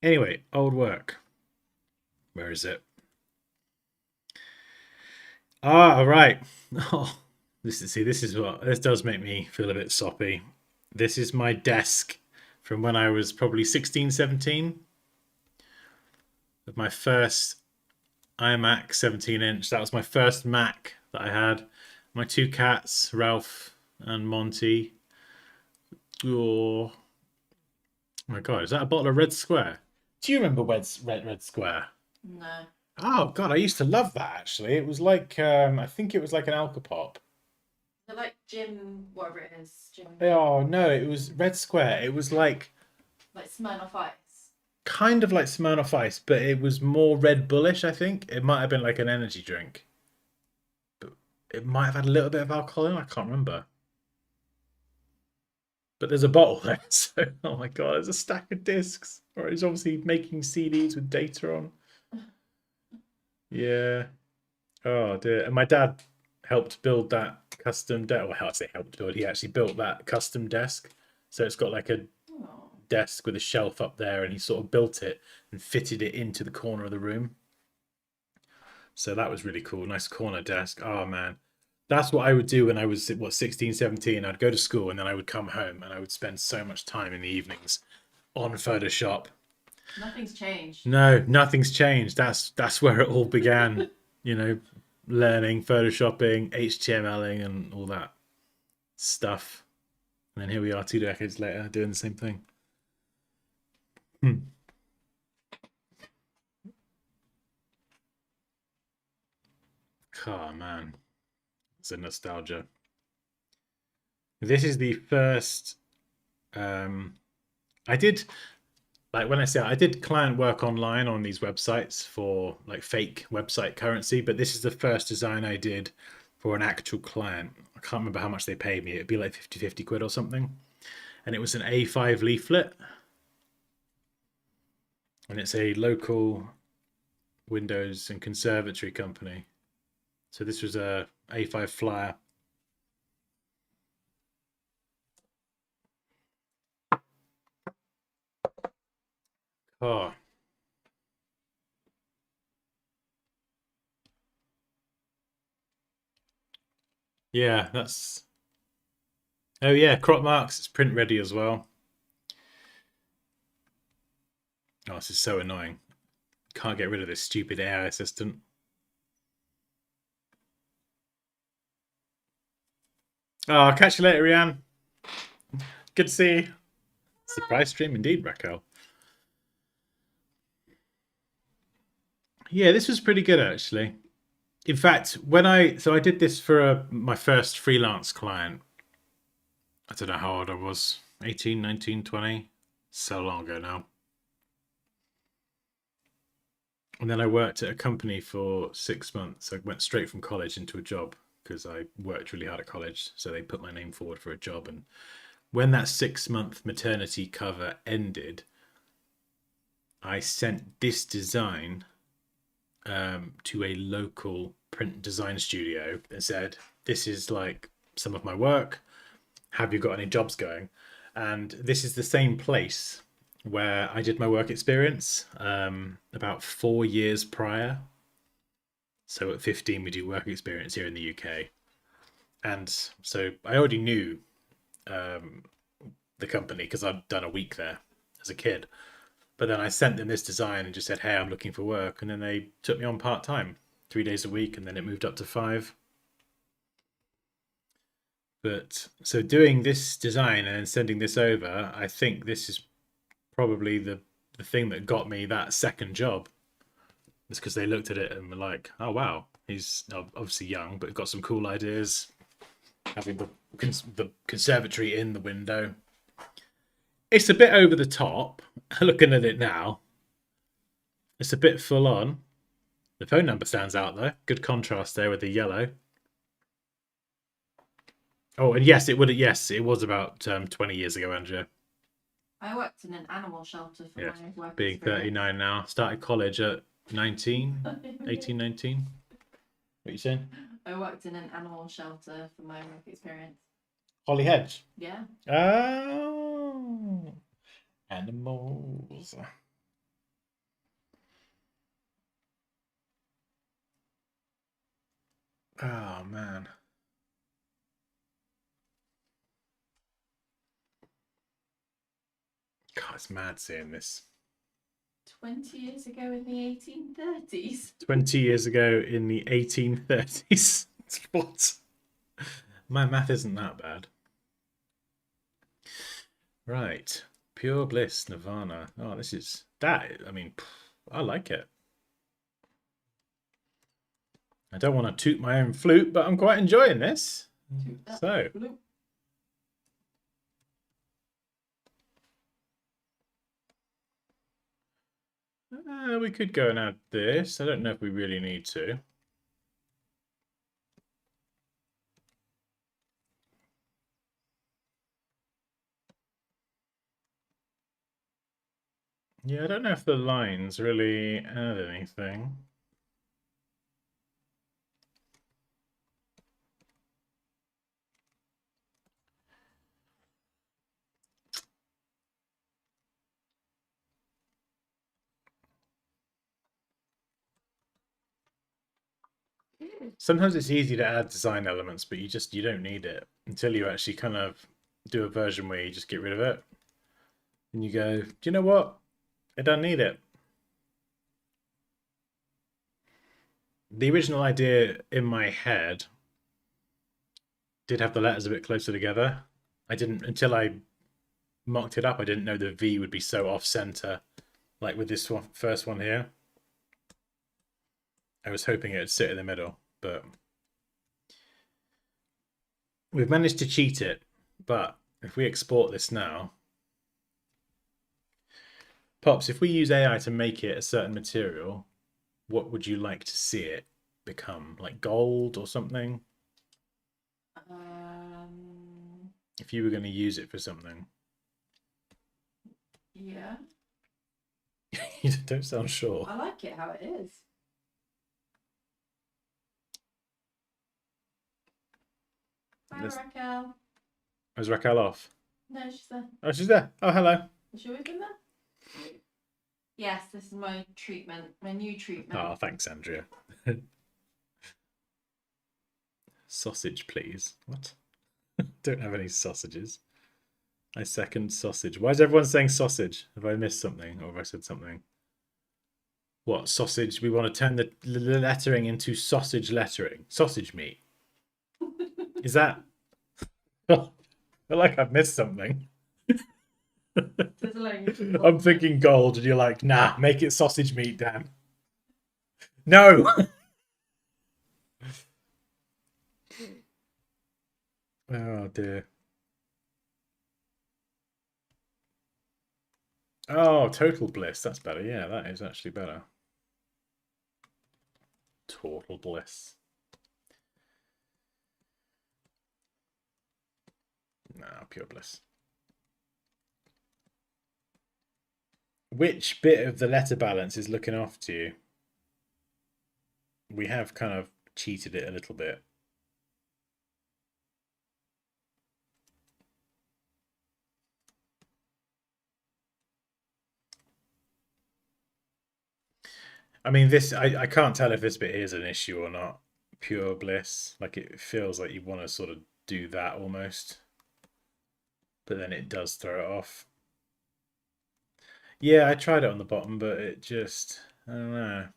A: Anyway, old work. Where is it? Ah, right. Oh, this does make me feel a bit soppy. This is my desk from when I was probably 16, 17. Of my first iMac 17-inch. That was my first Mac that I had. My two cats, Ralph and Monty. Oh my god, is that a bottle of Red Square? Do you remember Red Square?
B: No.
A: Oh god, I used to love that actually. It was like I think it was like an Alcopop.
B: They're like Jim, whatever it is. Jim.
A: Oh no, it was Red Square. It was like
B: Smirnoff Ice.
A: kind of like Smirnoff Ice, but it was more Red Bullish, I think. It might have been like an energy drink. But it might have had a little bit of alcohol in it, I can't remember. But there's a bottle there, so oh my god, there's a stack of discs. Or he's obviously making CDs with data on. Yeah. Oh dear. And my dad helped build that custom desk. Well, how to say helped build? He actually built that custom desk. So it's got like a desk with a shelf up there, and he sort of built it and fitted it into the corner of the room. So that was really cool. Nice corner desk. Oh man. That's what I would do when I was 16, 17. I'd go to school and then I would come home and I would spend so much time in the evenings on Photoshop.
B: Nothing's changed.
A: No, nothing's changed. That's where it all began. Learning photoshopping, HTMLing, and all that stuff. And then here we are 2 decades later doing the same thing. Oh man, it's a nostalgia. This is the first I did, like when I say I did client work online on these websites for like fake website currency, but this is the first design I did for an actual client. I can't remember how much they paid me. It'd be like 50 quid or something. And it was an A5 leaflet. And it's a local Windows and conservatory company. So this was a A5 flyer. Oh. Yeah, that's... Oh yeah, crop marks. It's print ready as well. Oh, this is so annoying. Can't get rid of this stupid AI assistant. Oh, I'll catch you later, Rianne. Good to see you. Surprise stream indeed, Raquel. Yeah, this was pretty good actually. In fact, I did this for my first freelance client. I don't know how old I was. 18, 19, 20. So long ago now. And then I worked at a company for 6 months. I went straight from college into a job because I worked really hard at college. So they put my name forward for a job. And when that 6-month maternity cover ended, I sent this design to a local print design studio and said, "This is like some of my work. Have you got any jobs going?" And this is the same place where I did my work experience about 4 years prior. So at 15, we do work experience here in the UK. And so I already knew the company because I'd done a week there as a kid. But then I sent them this design and just said, "Hey, I'm looking for work." And then they took me on part time, 3 days a week, and then it moved up to 5. But so doing this design and then sending this over, I think this is probably the thing that got me that second job. It's because they looked at it and were like, "Oh wow, he's obviously young, but got some cool ideas." Having the conservatory in the window, it's a bit over the top. Looking at it now, it's a bit full on. The phone number stands out though. Good contrast there with the yellow. Oh, and yes, it would. Yes, it was about 20 years ago, Andrea.
B: I worked in an animal shelter for
A: Yes,
B: my work
A: being
B: experience.
A: 39 now. Started college at 19, 18, 19. What are you saying?
B: I worked in an animal shelter for my work experience.
A: Holly Hedge.
B: Yeah.
A: Oh, animals. Oh man. God, it's mad seeing this.
B: 20 years ago in the 1830s.
A: 20 years ago in the 1830s. What? My math isn't that bad. Right. Pure Bliss, Nirvana. Oh, this is that. I mean, I like it. I don't want to toot my own flute, but I'm quite enjoying this. So, we could go and add this. I don't know if we really need to. Yeah, I don't know if the lines really add anything. Sometimes it's easy to add design elements, but you don't need it until you actually kind of do a version where you just get rid of it. And you go, "Do you know what? I don't need it." The original idea in my head did have the letters a bit closer together. I didn't, until I mocked it up, I didn't know the V would be so off center, like with this one, first one here. I was hoping it would sit in the middle, but we've managed to cheat it. But if we export this now, Pops, if we use AI to make it a certain material, what would you like to see it become? Like gold or something? If you were going to use it for something.
B: Yeah.
A: You don't sound sure.
B: I like it how it is. Hi, Raquel.
A: Is Raquel off?
B: No, she's there.
A: Oh, she's there. Oh, hello.
B: Has she always been there? Yes, this is my treatment, my new treatment.
A: Oh, thanks, Andrea. Sausage, please. What? Don't have any sausages. I second sausage. Why is everyone saying sausage? Have I missed something, or have I said something? What, sausage? We want to turn the lettering into sausage lettering. Sausage meat. Is that... I feel like I've missed something. I'm thinking gold, and you're like, "Nah, make it sausage meat, Dan." No! Oh, dear. Oh, total bliss. That's better. Yeah, that is actually better. Total bliss. No, pure bliss. Which bit of the letter balance is looking after you? We have kind of cheated it a little bit. I mean, I can't tell if this bit is an issue or not. Pure bliss. Like, it feels like you want to sort of do that almost. But then it does throw it off. Yeah, I tried it on the bottom, but it just, I don't know.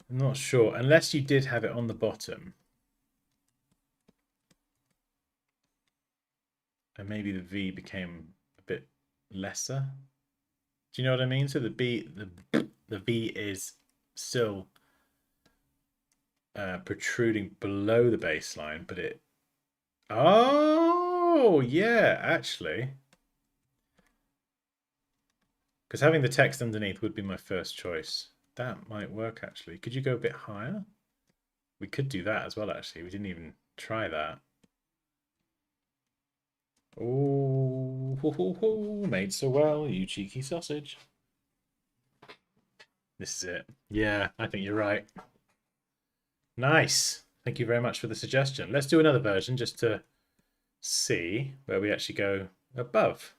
A: I'm not sure. Unless you did have it on the bottom. And maybe the V became a bit lesser. Do you know what I mean? So the V is still protruding below the baseline, but it. Oh yeah, actually, because having the text underneath would be my first choice. That might work actually. Could you go a bit higher? We could do that as well. Actually, we didn't even try that. Oh, ho, ho, ho. Made so well, you cheeky sausage. This is it. Yeah, I think you're right. Nice. Thank you very much for the suggestion. Let's do another version just to see where we actually go above.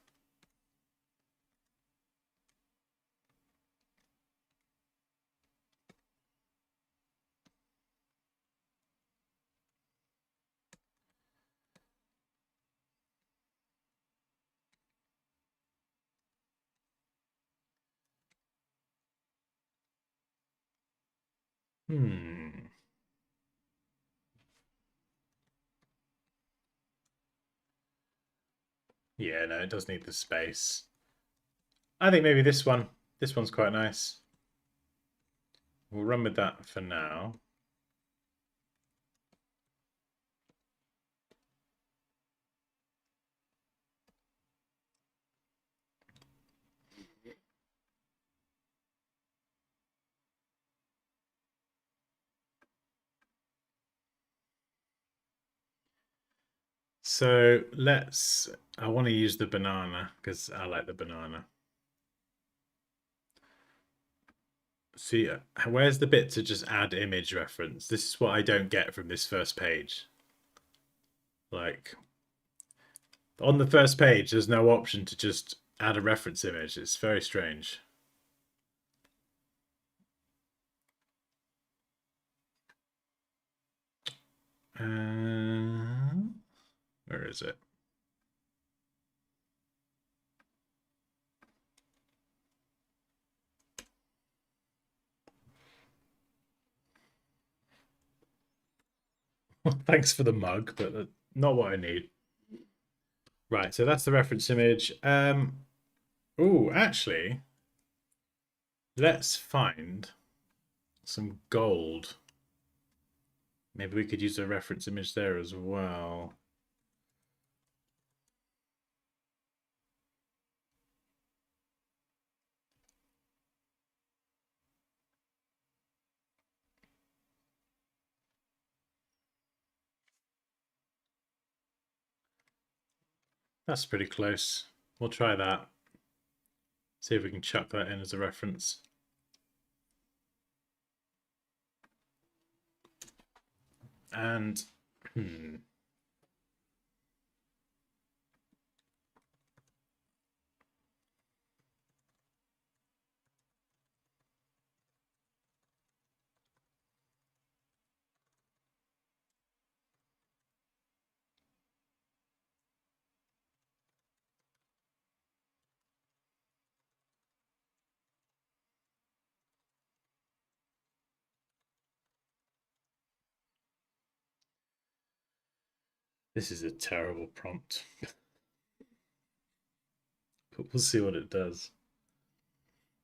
A: Yeah, no, it does need the space. I think maybe this one's quite nice. We'll run with that for now. So I want to use the banana because I like the banana. See, where's the bit to just add image reference? This is what I don't get from this first page. Like, on the first page, there's no option to just add a reference image. It's very strange. Where is it? Thanks for the mug, but not what I need. Right, so that's the reference image. Oh, actually, let's find some gold. Maybe we could use a reference image there as well. That's pretty close. We'll try that. See if we can chuck that in as a reference. And this is a terrible prompt. But we'll see what it does.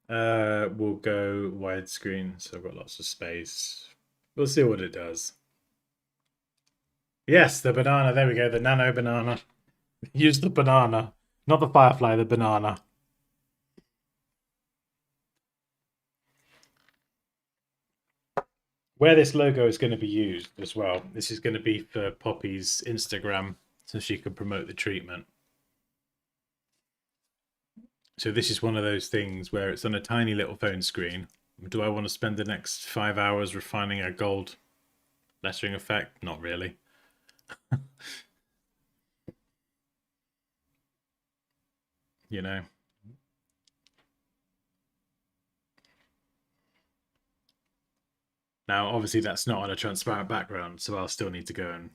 A: We'll go widescreen, so I've got lots of space. We'll see what it does. Yes, the banana. There we go. The nano banana. Use the banana, not the firefly. The banana. Where this logo is going to be used as well. This is going to be for Poppy's Instagram, so she can promote the treatment. So this is one of those things where it's on a tiny little phone screen, Do I want to spend the next 5 hours refining a gold lettering effect? Not really. You know. Now, obviously, that's not on a transparent background, so I'll still need to go and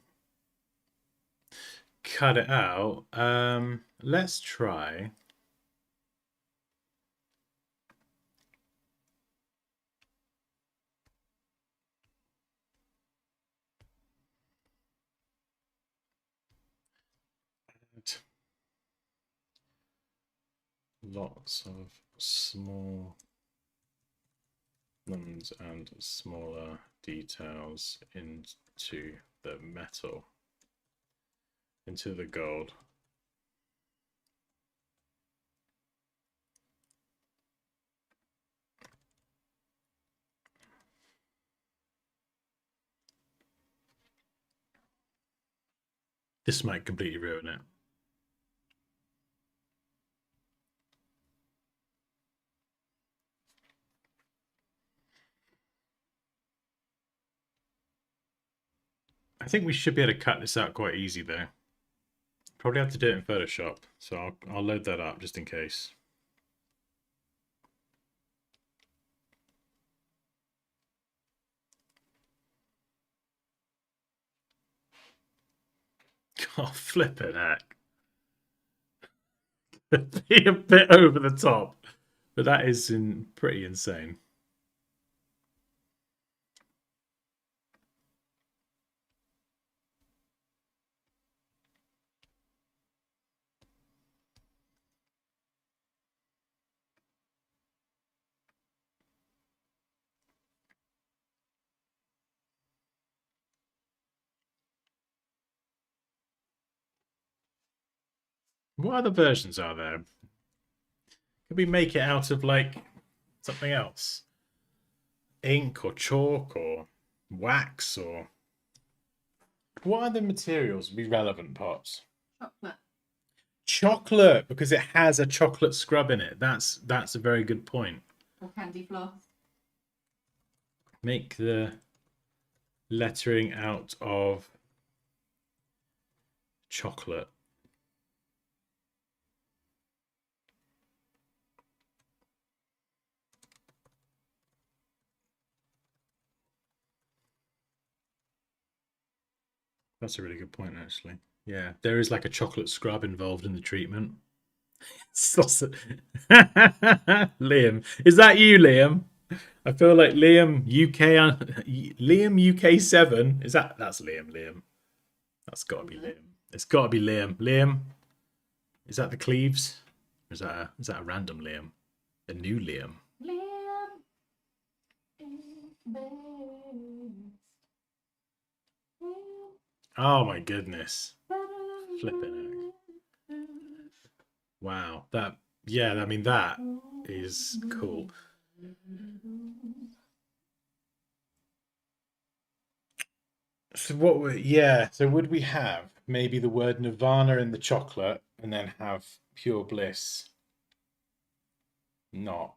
A: cut it out. Let's try. Lots of small ones and smaller details into the metal, into the gold. This might completely ruin it. I think we should be able to cut this out quite easy though. Probably have to do it in Photoshop, so I'll load that up just in case. Oh, flipping heck. Be a bit over the top, but that is pretty insane. What other versions are there? Could we make it out of like something else? Ink or chalk or wax or what other materials would be relevant parts?
B: Chocolate.
A: Chocolate, because it has a chocolate scrub in it. That's a very good point.
B: Or candy floss.
A: Make the lettering out of chocolate. That's a really good point, actually. Yeah, there is like a chocolate scrub involved in the treatment. Liam, is that you, Liam? I feel like Liam UK 7. That's Liam? Liam, that's got to be Liam. It's got to be Liam. Liam, is that the Cleaves? Or is that a random Liam? A new Liam?
B: Liam.
A: Oh my goodness! Flipping heck. Wow, that I mean that is cool. So so would we have maybe the word Nirvana in the chocolate and then have pure bliss not?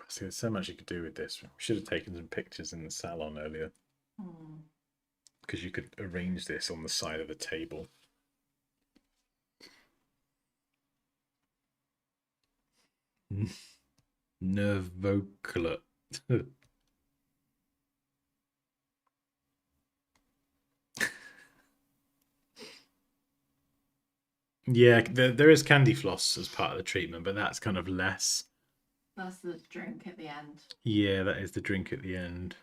A: See, there's so much you could do with this. We should have taken some pictures in the salon earlier. Because you could arrange this on the side of the table. Nervocular. Yeah, there is candy floss as part of the treatment, but that's kind of less.
B: That's the drink at the end.
A: Yeah, that is the drink at the end.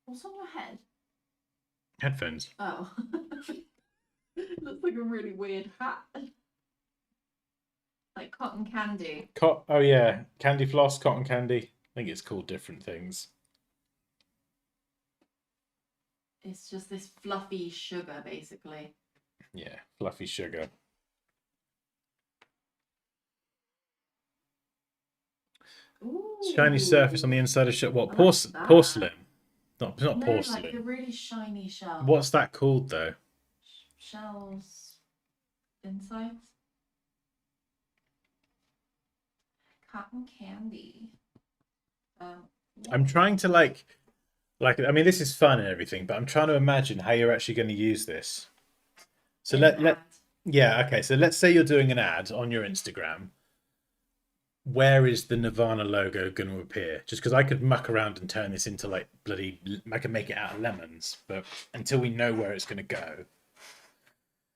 B: What's on your head?
A: Headphones.
B: Oh. Looks like a really weird hat. Like cotton candy.
A: Oh yeah, candy floss, cotton candy. I think it's called different things.
B: It's just this fluffy sugar, basically.
A: Yeah, fluffy sugar. Shiny surface on the inside of shell. What?
B: I like that.
A: Porcelain? Not
B: No,
A: porcelain.
B: like a really shiny shell.
A: What's that called though?
B: Shells insides. Cotton candy.
A: I'm trying to like I mean this is fun and everything, but I'm trying to imagine how you're actually going to use this. So yeah, okay. So let's say you're doing an ad on your Instagram. Where is the Nirvana logo going to appear? Just because I could muck around and turn this into like bloody, I could make it out of lemons, but until we know where it's going to go.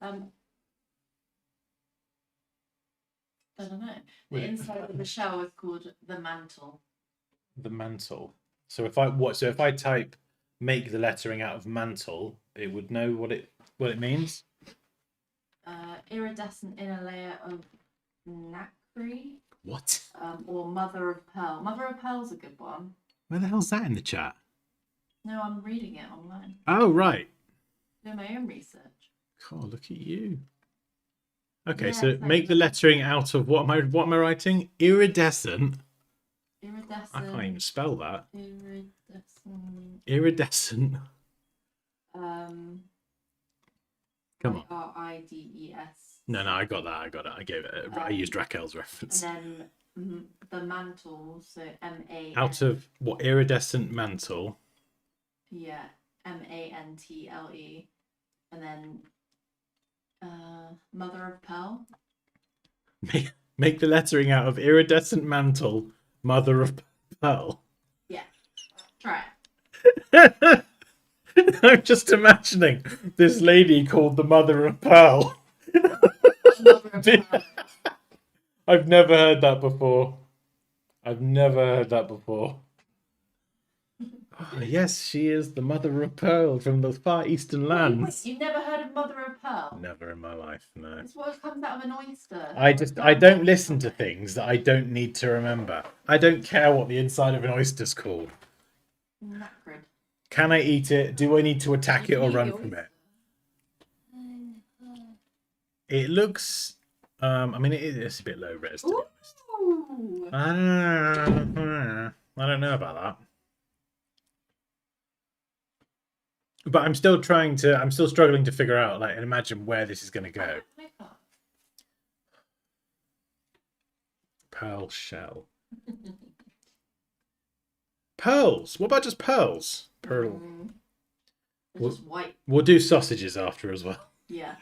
B: I don't know. The inside of the shell is called the mantle.
A: The mantle. So if I type make the lettering out of mantle, it would know what it means.
B: Iridescent inner layer of nacre.
A: What?
B: Or mother of pearl. Mother of pearl's a good one.
A: Where the hell's that in the chat?
B: No, I'm reading it online.
A: Oh right.
B: Doing my own research.
A: Oh, look at you. Okay,
B: Yeah,
A: so make the lettering out of what am I writing? Iridescent.
B: Iridescent.
A: I can't even spell that.
B: Iridescent.
A: Iridescent. Come on.
B: Rides.
A: No, I got that. I gave it. I used Raquel's reference.
B: And then the mantle, so M-A.
A: Out of what? Iridescent mantle.
B: Yeah, M-A-N-T-L-E. And then mother of pearl.
A: Make the lettering out of iridescent mantle, mother of pearl.
B: Yeah, try
A: it. I'm just imagining this lady called the mother of pearl.
B: Mother of pearl.
A: I've never heard that before. Oh, yes, she is the mother of pearl from the far eastern lands.
B: Wait, you've never heard of mother of pearl?
A: Never in my life, no.
B: It's what comes out of an oyster.
A: I don't listen to things that I don't need to remember. I don't care what the inside of an oyster's called.
B: Knackered.
A: Can I eat it? Do I need to attack it or run from it? It looks I mean it's a bit low res to be honest. I don't know about that. But I'm still struggling to figure out and imagine where this is going to go. Pearl shell. Pearls. What about just pearls? Pearl.
B: Just white.
A: We'll do sausages after as well.
B: Yeah.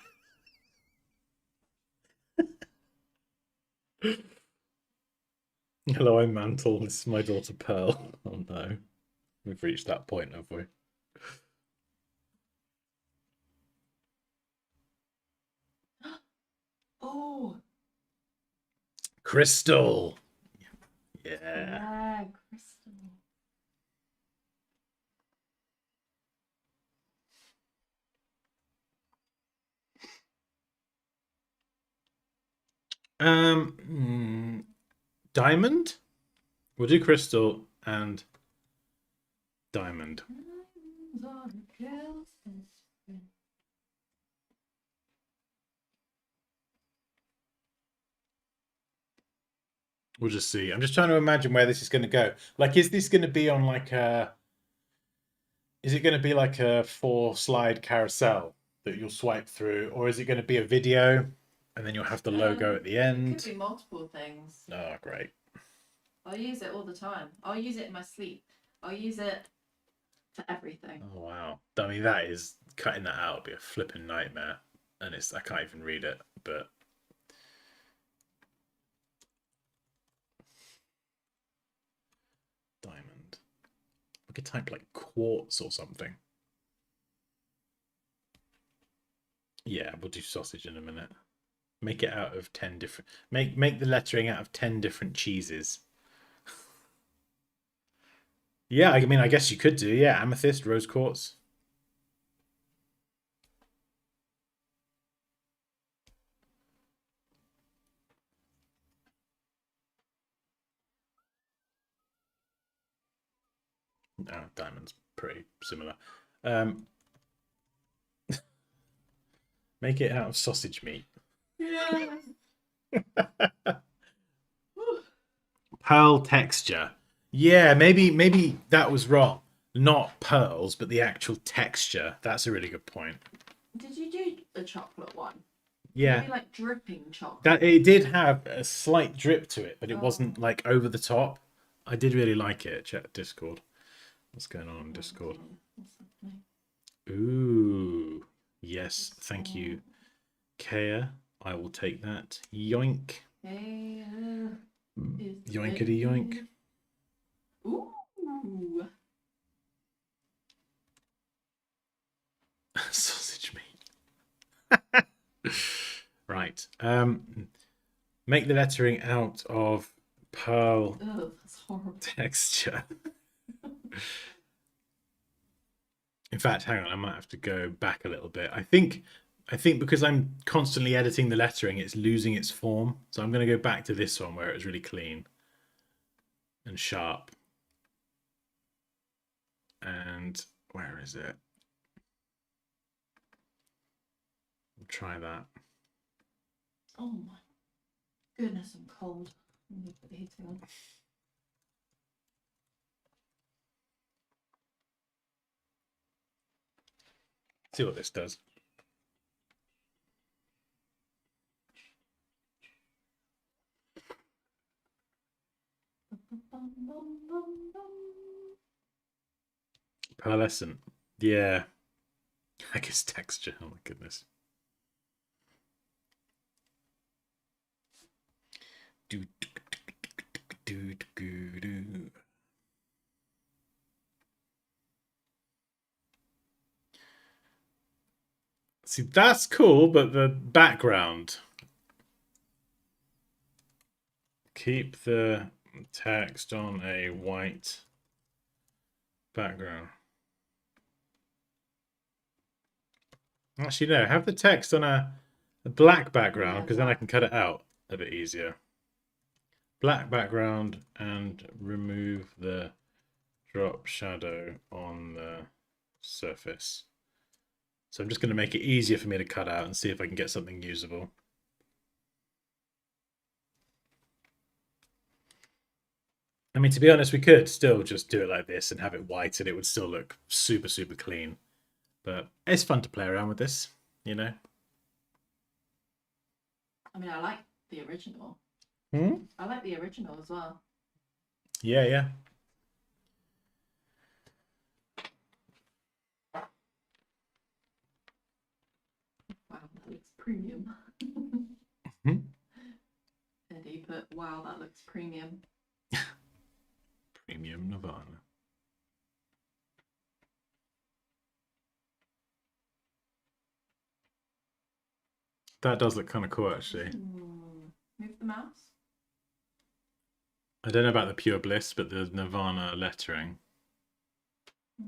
A: Hello, I'm Mantle. This is my daughter Pearl. Oh no. We've reached that point, have we?
B: Oh.
A: Crystal. Yeah.
B: Yeah, crystal.
A: Diamond? We'll do crystal and diamond. We'll just see. I'm just trying to imagine where this is going to go. Is this going to be on is it going to be like a 4-slide carousel that you'll swipe through, or is it going to be a video and then you'll have the logo at the end?
B: It could be multiple things.
A: Oh, great.
B: I'll use it all the time. I'll use it in my sleep. I'll use it for everything.
A: Oh, wow. I mean, that is, cutting that out would be a flipping nightmare. And I can't even read it, but... Diamond. We could type quartz or something. Yeah, we'll do sausage in a minute. Make it out of 10 different... Make the lettering out of 10 different cheeses. Yeah, I mean, I guess you could do. Yeah, amethyst, rose quartz. Oh, diamond's pretty similar. Make it out of sausage meat.
B: Yeah.
A: Pearl texture. Yeah, maybe that was wrong. Not pearls, but the actual texture. That's a really good point.
B: Did you do a chocolate one?
A: Yeah,
B: Maybe like dripping chocolate.
A: that it did have a slight drip to it, but it wasn't
B: Oh,
A: like over the top. I did really like it. Check Discord. What's going on in Discord?
B: okay. What's happening?
A: Ooh, yes,
B: What's
A: thank
B: going
A: you, Kea. I will take that. Yoink.
B: Hey, is the
A: Yoinkity yoink.
B: baby. Ooh.
A: Sausage meat. Right. Make the lettering out of pearl
B: Oh, that's horrible.
A: texture. In fact, hang on, I might have to go back a little bit. I think because I'm constantly editing the lettering, it's losing its form. So I'm going to go back to this one where it was really clean and sharp. And where is it? We'll try that.
B: Oh my goodness, I'm cold. I'm gonna put the heating on.
A: See what this does. Pearlescent. Yeah. I guess texture. Oh my goodness. Do, do, do, do, do. See, that's cool, but the background. Keep the text on a white background. Actually, no, have the text on a black background because then I can cut it out a bit easier. Black background and remove the drop shadow on the surface. So I'm just going to make it easier for me to cut out and see if I can get something usable. I mean, to be honest, we could still just do it like this and have it white and it would still look super, super clean. But it's fun to play around with this, you know?
B: I mean, I like the original.
A: Hmm?
B: I like the original as well.
A: Yeah, yeah.
B: Wow, that looks premium.
A: Hmm?
B: Eddie put, wow, that looks premium.
A: Premium Nirvana. That does look kind of cool, actually.
B: Move the mouse.
A: I don't know about the Pure Bliss, but the Nirvana lettering.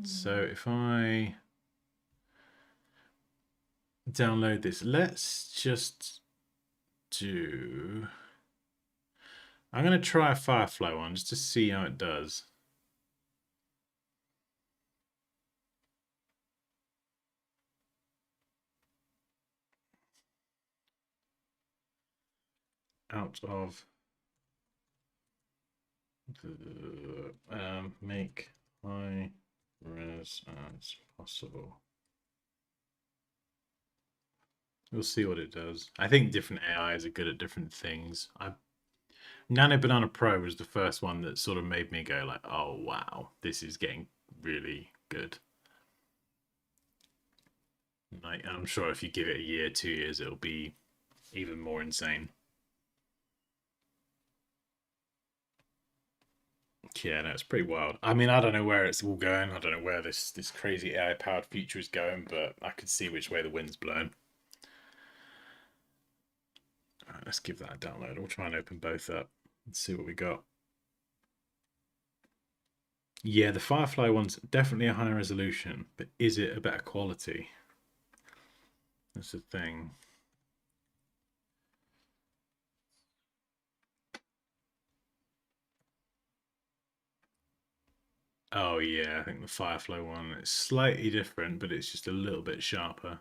A: So if I download this, let's just do. I'm going to try a Firefly one just to see how it does. Out of the make high res as possible. We'll see what it does. I think different AIs are good at different things. Nano Banana Pro was the first one that sort of made me go like, oh wow, this is getting really good. Like, I'm sure if you give it a year, 2 years, it'll be even more insane. Yeah, no, it's pretty wild. I mean, I don't know where it's all going. I don't know where this crazy AI powered future is going, but I could see which way the wind's blowing. All right, let's give that a download. We'll try and open both up and see what we got. Yeah, the Firefly one's definitely a higher resolution, but is it a better quality? That's the thing. Oh yeah, I think the Firefly one is slightly different, but it's just a little bit sharper.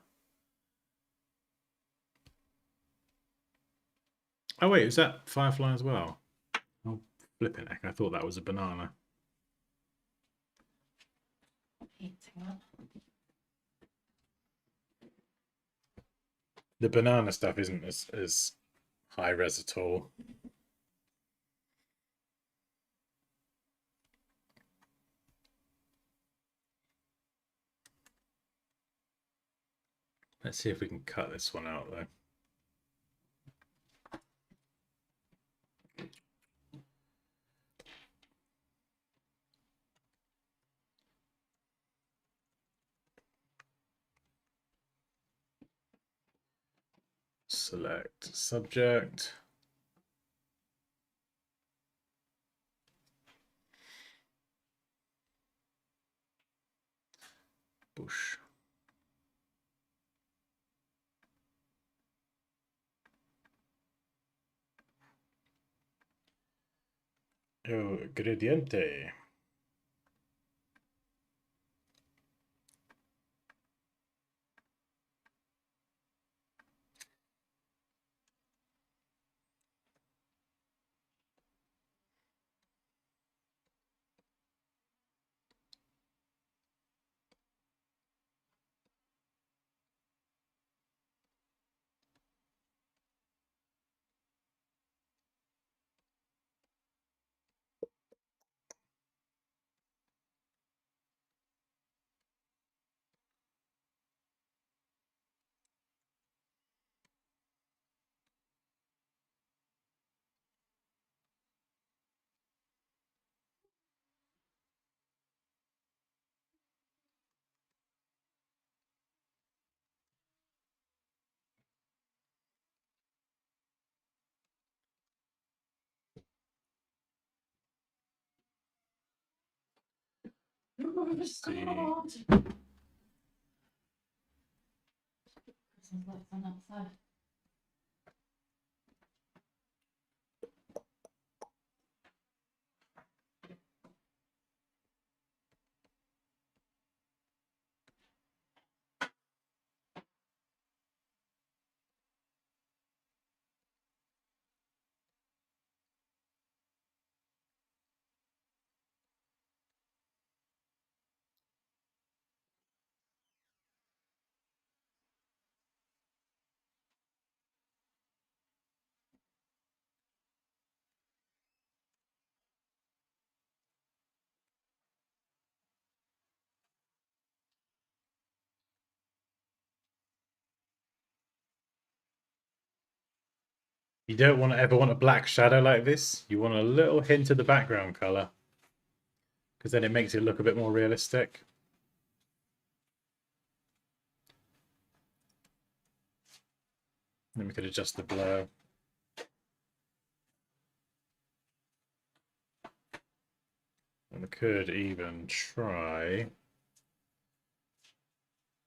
A: Oh wait, is that Firefly as well? Oh, flipping heck, I thought that was a banana.
B: painting that.
A: The banana stuff isn't as high res at all. Let's see if we can cut this one out though. Select subject. Bush. Oh, gradiente.
B: Let's
A: see. You don't want to ever want a black shadow like this. You want a little hint of the background color, because then it makes it look a bit more realistic. Then we could adjust the blur. And we could even try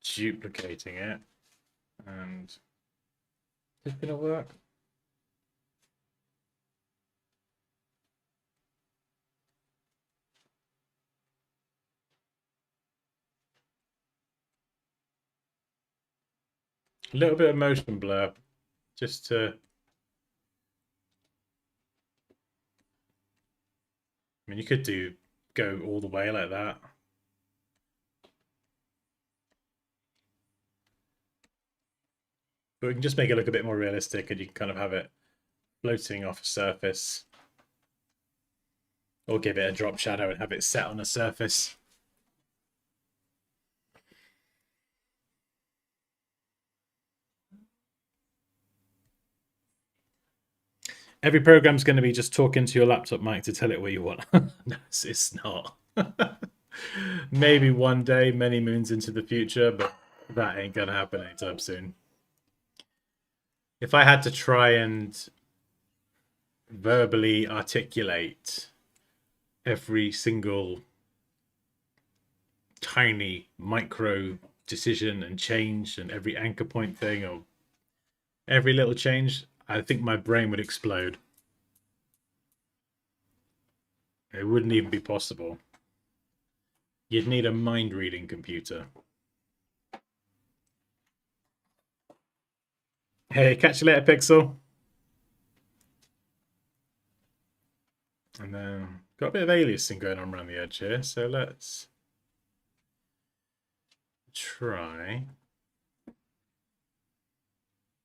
A: duplicating it. And is this going to work? A little bit of motion blur, just to... I mean, you could go all the way like that. But we can just make it look a bit more realistic, and you can kind of have it floating off a surface. Or give it a drop shadow and have it set on a surface. Every program's going to be just talking to your laptop mic to tell it what you want. No, it's not. Maybe one day, many moons into the future, but that ain't going to happen anytime soon. If I had to try and verbally articulate every single tiny micro decision and change and every anchor point thing or every little change, I think my brain would explode. It wouldn't even be possible. You'd need a mind-reading computer. Hey, catch you later, Pixel. And then got a bit of aliasing going on around the edge here, so let's try.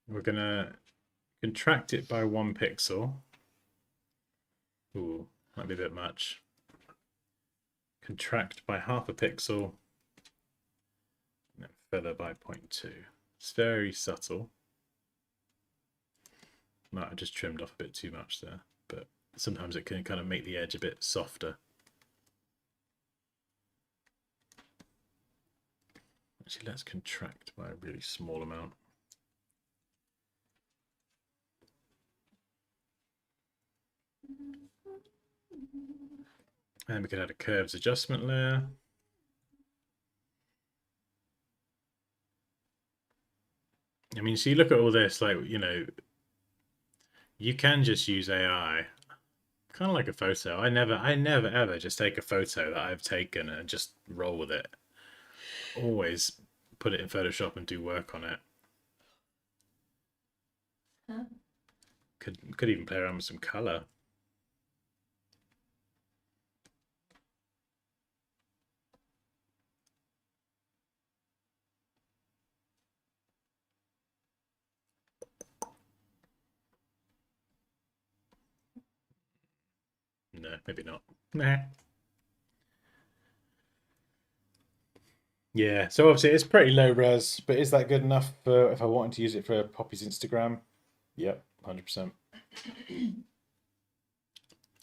A: We're gonna contract it by 1 pixel. Ooh, might be a bit much. Contract by 0.5 pixel. And then feather by 0.2. It's very subtle. Might have just trimmed off a bit too much there, but sometimes it can kind of make the edge a bit softer. Actually, let's contract by a really small amount. And we can add a curves adjustment layer. I mean, so you look at all this, like, you know, you can just use AI, kind of like a photo. I never ever just take a photo that I've taken and just roll with it. Always put it in Photoshop and do work on it.
B: Huh?
A: Could even play around with some color. No, maybe not. Nah. Yeah, so obviously it's pretty low res, but is that good enough for if I wanted to use it for Poppy's Instagram? Yep, 100%.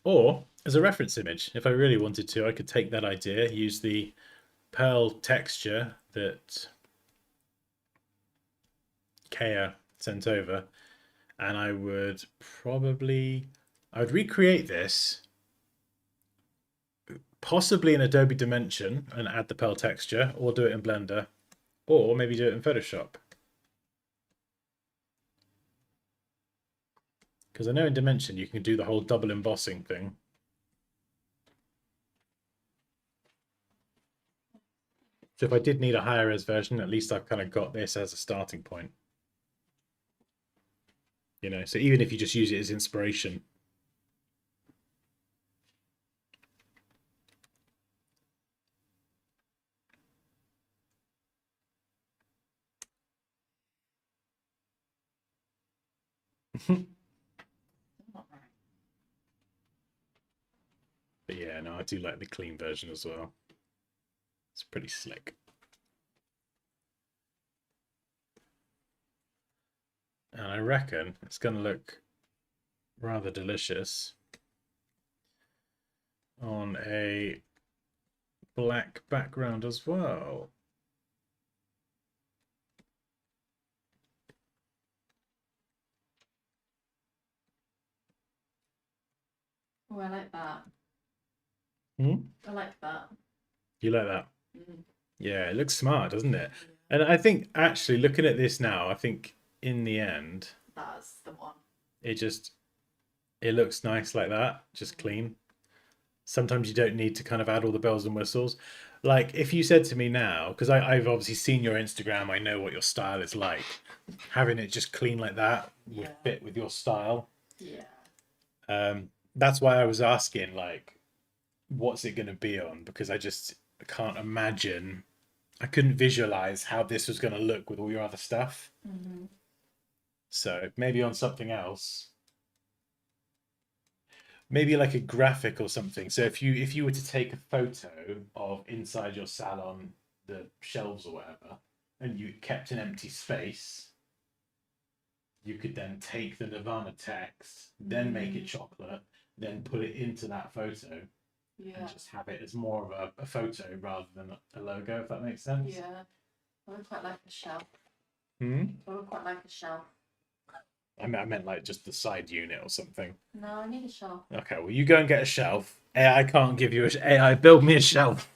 A: Or as a reference image, if I really wanted to, I could take that idea, use the pearl texture that Kea sent over, and I would recreate this possibly in Adobe Dimension and add the pearl texture, or do it in Blender, or maybe do it in Photoshop. Because I know in Dimension you can do the whole double embossing thing. So if I did need a higher res version, at least I've kind of got this as a starting point. You know, so even if you just use it as inspiration. But yeah, no, I do like the clean version as well. It's pretty slick. And I reckon it's going to look rather delicious on a black background as well.
B: Oh, I like that.
A: Hmm?
B: I like that.
A: You like that?
B: Mm.
A: Yeah, it looks smart, doesn't it? And I think actually looking at this now, I think in the end,
B: That's the one.
A: it looks nice like that, just clean. Sometimes you don't need to kind of add all the bells and whistles. Like if you said to me now, because I've obviously seen your Instagram, I know what your style is like. Having it just clean like that would fit with your style.
B: Yeah.
A: That's why I was asking, like, what's it going to be on? Because I just can't imagine. I couldn't visualize how this was going to look with all your other stuff.
B: Mm-hmm.
A: So maybe on something else. Maybe like a graphic or something. So if you were to take a photo of inside your salon, the shelves or whatever, and you kept an empty space, you could then take the Nirvana text, then make it chocolate, then put it into that photo, and just have it as more of a photo rather than a logo, if that makes sense.
B: Yeah. I would quite like a shelf.
A: Hmm?
B: I would quite like a shelf.
A: I meant like just the side unit or something.
B: No, I need a shelf.
A: Okay, well, you go and get a shelf. AI can't give you AI, build me a shelf.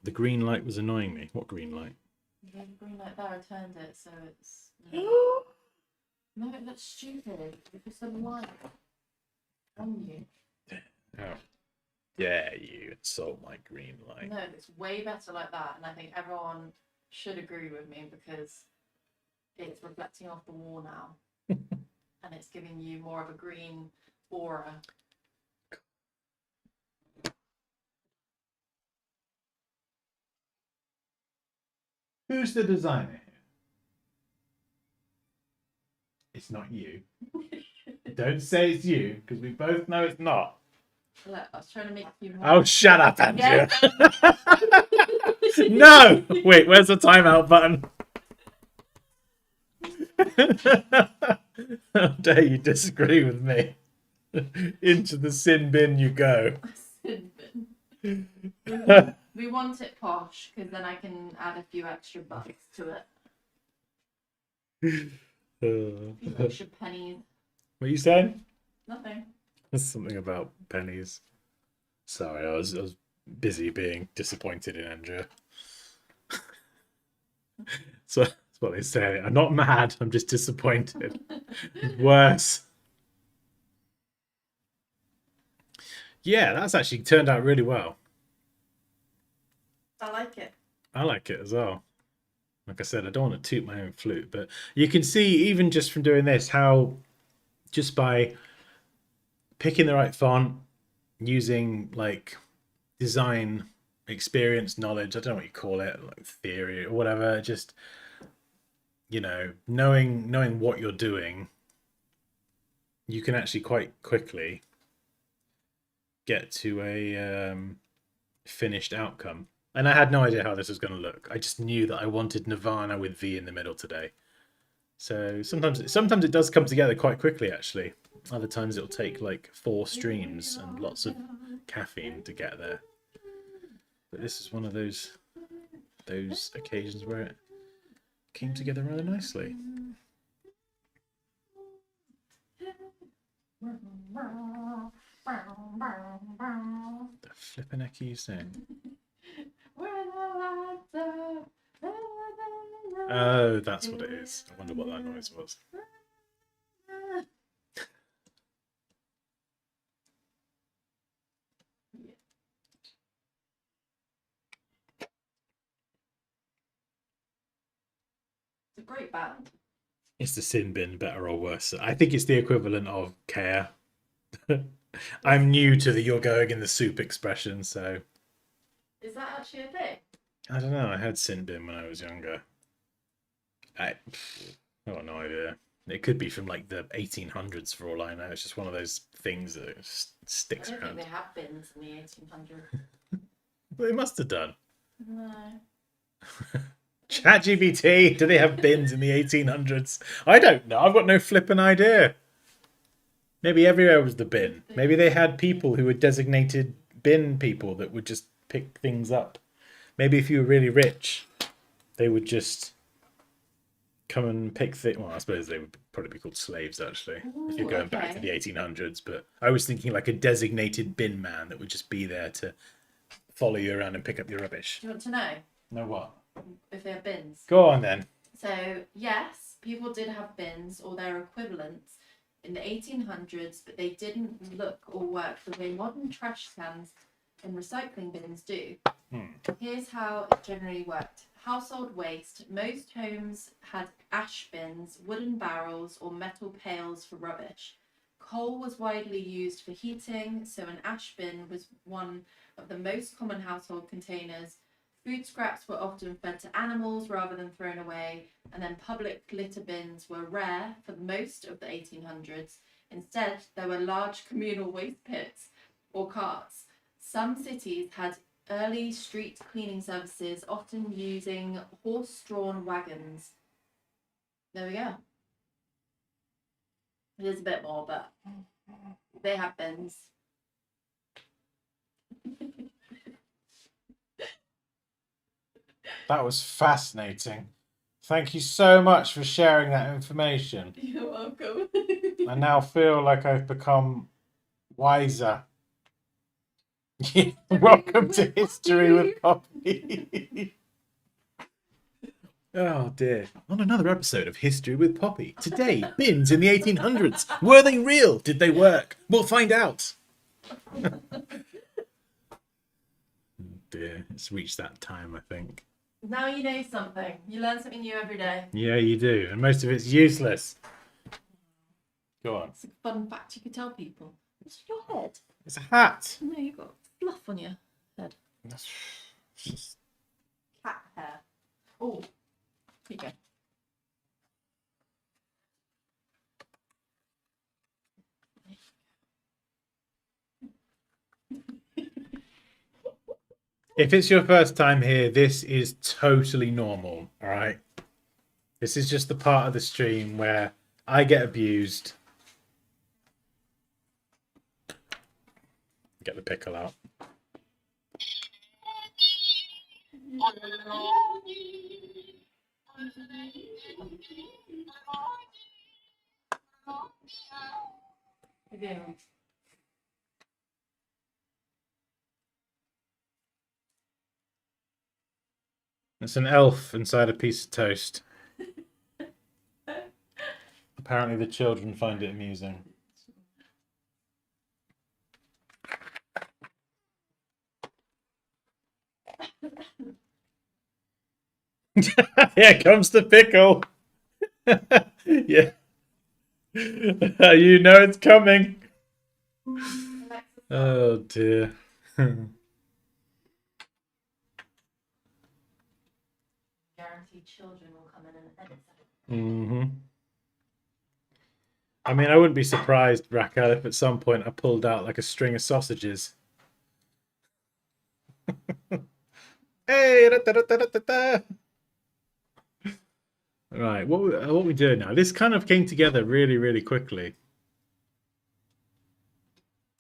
A: The green light was annoying me. What green light?
B: The green light there, I turned it so it's. No, it looks stupid. Because the light on you.
A: Oh. Yeah, you insult my green light.
B: No, it's way better like that, and I think everyone should agree with me because it's reflecting off the wall now, and it's giving you more of a green aura.
A: Who's the designer here? It's not you. Don't say it's you, because we both know it's not.
B: Look, I was trying to make you more.
A: Oh, shut up, Andrea.
B: Yeah.
A: No! Wait, where's the timeout button? How dare you disagree with me? Into the sin bin you go.
B: We want it posh, because then I can add a few extra bucks to it. A few extra pennies.
A: What are you saying?
B: Nothing.
A: There's something about pennies. Sorry, I was busy being disappointed in Andrea. So that's what they say. I'm not mad, I'm just disappointed. It's worse. Yeah, that's actually turned out really well.
B: I like it.
A: I like it as well. Like I said, I don't want to toot my own flute, but you can see even just from doing this how just by picking the right font, using like design experience, knowledge, I don't know what you call it, like theory or whatever, just knowing what you're doing, you can actually quite quickly get to a finished outcome. And I had no idea how this was going to look. I just knew that I wanted Nirvana with V in the middle today. So sometimes it does come together quite quickly, actually. Other times it'll take like 4 streams and lots of caffeine to get there. But this is one of those occasions where it came together rather nicely. The flippin' heck are you saying? Oh, that's what it is. I wonder what that noise was.
B: It's a great band.
A: It's the sin bin, better or worse. I think it's the equivalent of care. I'm new to the "you're going in the soup" expression, so.
B: Is that actually a thing?
A: I don't know. I had sin bin when I was younger. I got no idea. It could be from like the 1800s for all I know. It's just one of those things that just sticks
B: I don't
A: around.
B: think they have bins in the 1800s.
A: Well, they must have done.
B: No.
A: ChatGPT, do they have bins in the 1800s? I don't know. I've got no flippin' idea. Maybe everywhere was the bin. Maybe they had people who were designated bin people that would just pick things up. Maybe if you were really rich, they would just come and pick things. Well, I suppose they would probably be called slaves, actually, if you're going back to the 1800s. But I was thinking like a designated bin man that would just be there to follow you around and pick up your rubbish.
B: Do you want to know?
A: Know what?
B: If they have bins.
A: Go on then.
B: So, yes, people did have bins or their equivalents in the 1800s, but they didn't look or work the way modern trash cans and recycling bins do. Here's how it generally worked. Household waste. Most homes had ash bins, wooden barrels, or metal pails for rubbish. Coal was widely used for heating, so an ash bin was one of the most common household containers. Food scraps were often fed to animals rather than thrown away, and then public litter bins were rare for most of the 1800s. Instead, there were large communal waste pits or carts. Some cities had early street cleaning services, often using horse-drawn wagons. There we go. There's a bit more, but they have bins.
A: That was fascinating. Thank you so much for sharing that information.
B: You're welcome.
A: I now feel like I've become wiser. Welcome to History with Poppy. Oh dear. On another episode of History with Poppy. Today, bins in the 1800s. Were they real? Did they work? We'll find out. Oh dear. It's reached that time, I think.
B: Now you know something. You learn something new every day.
A: Yeah, you do. And most of it's useless. Go on.
B: It's a fun fact you could tell people. It's your head.
A: It's a hat.
B: No, you've got fluff on your head.
A: That's just...
B: Cat hair. Oh,
A: If it's your first time here, this is totally normal, all right? This is just the part of the stream where I get abused. Get the pickle out. It's an elf inside a piece of toast. Apparently the children find it amusing. Here comes the pickle. Yeah. You know it's coming. Oh dear.
B: Guaranteed children will come in and edit that.
A: Mm-hmm. I mean, I wouldn't be surprised, Raquel, if at some point I pulled out like a string of sausages. Hey! Right, what we doing now? This kind of came together really, really quickly.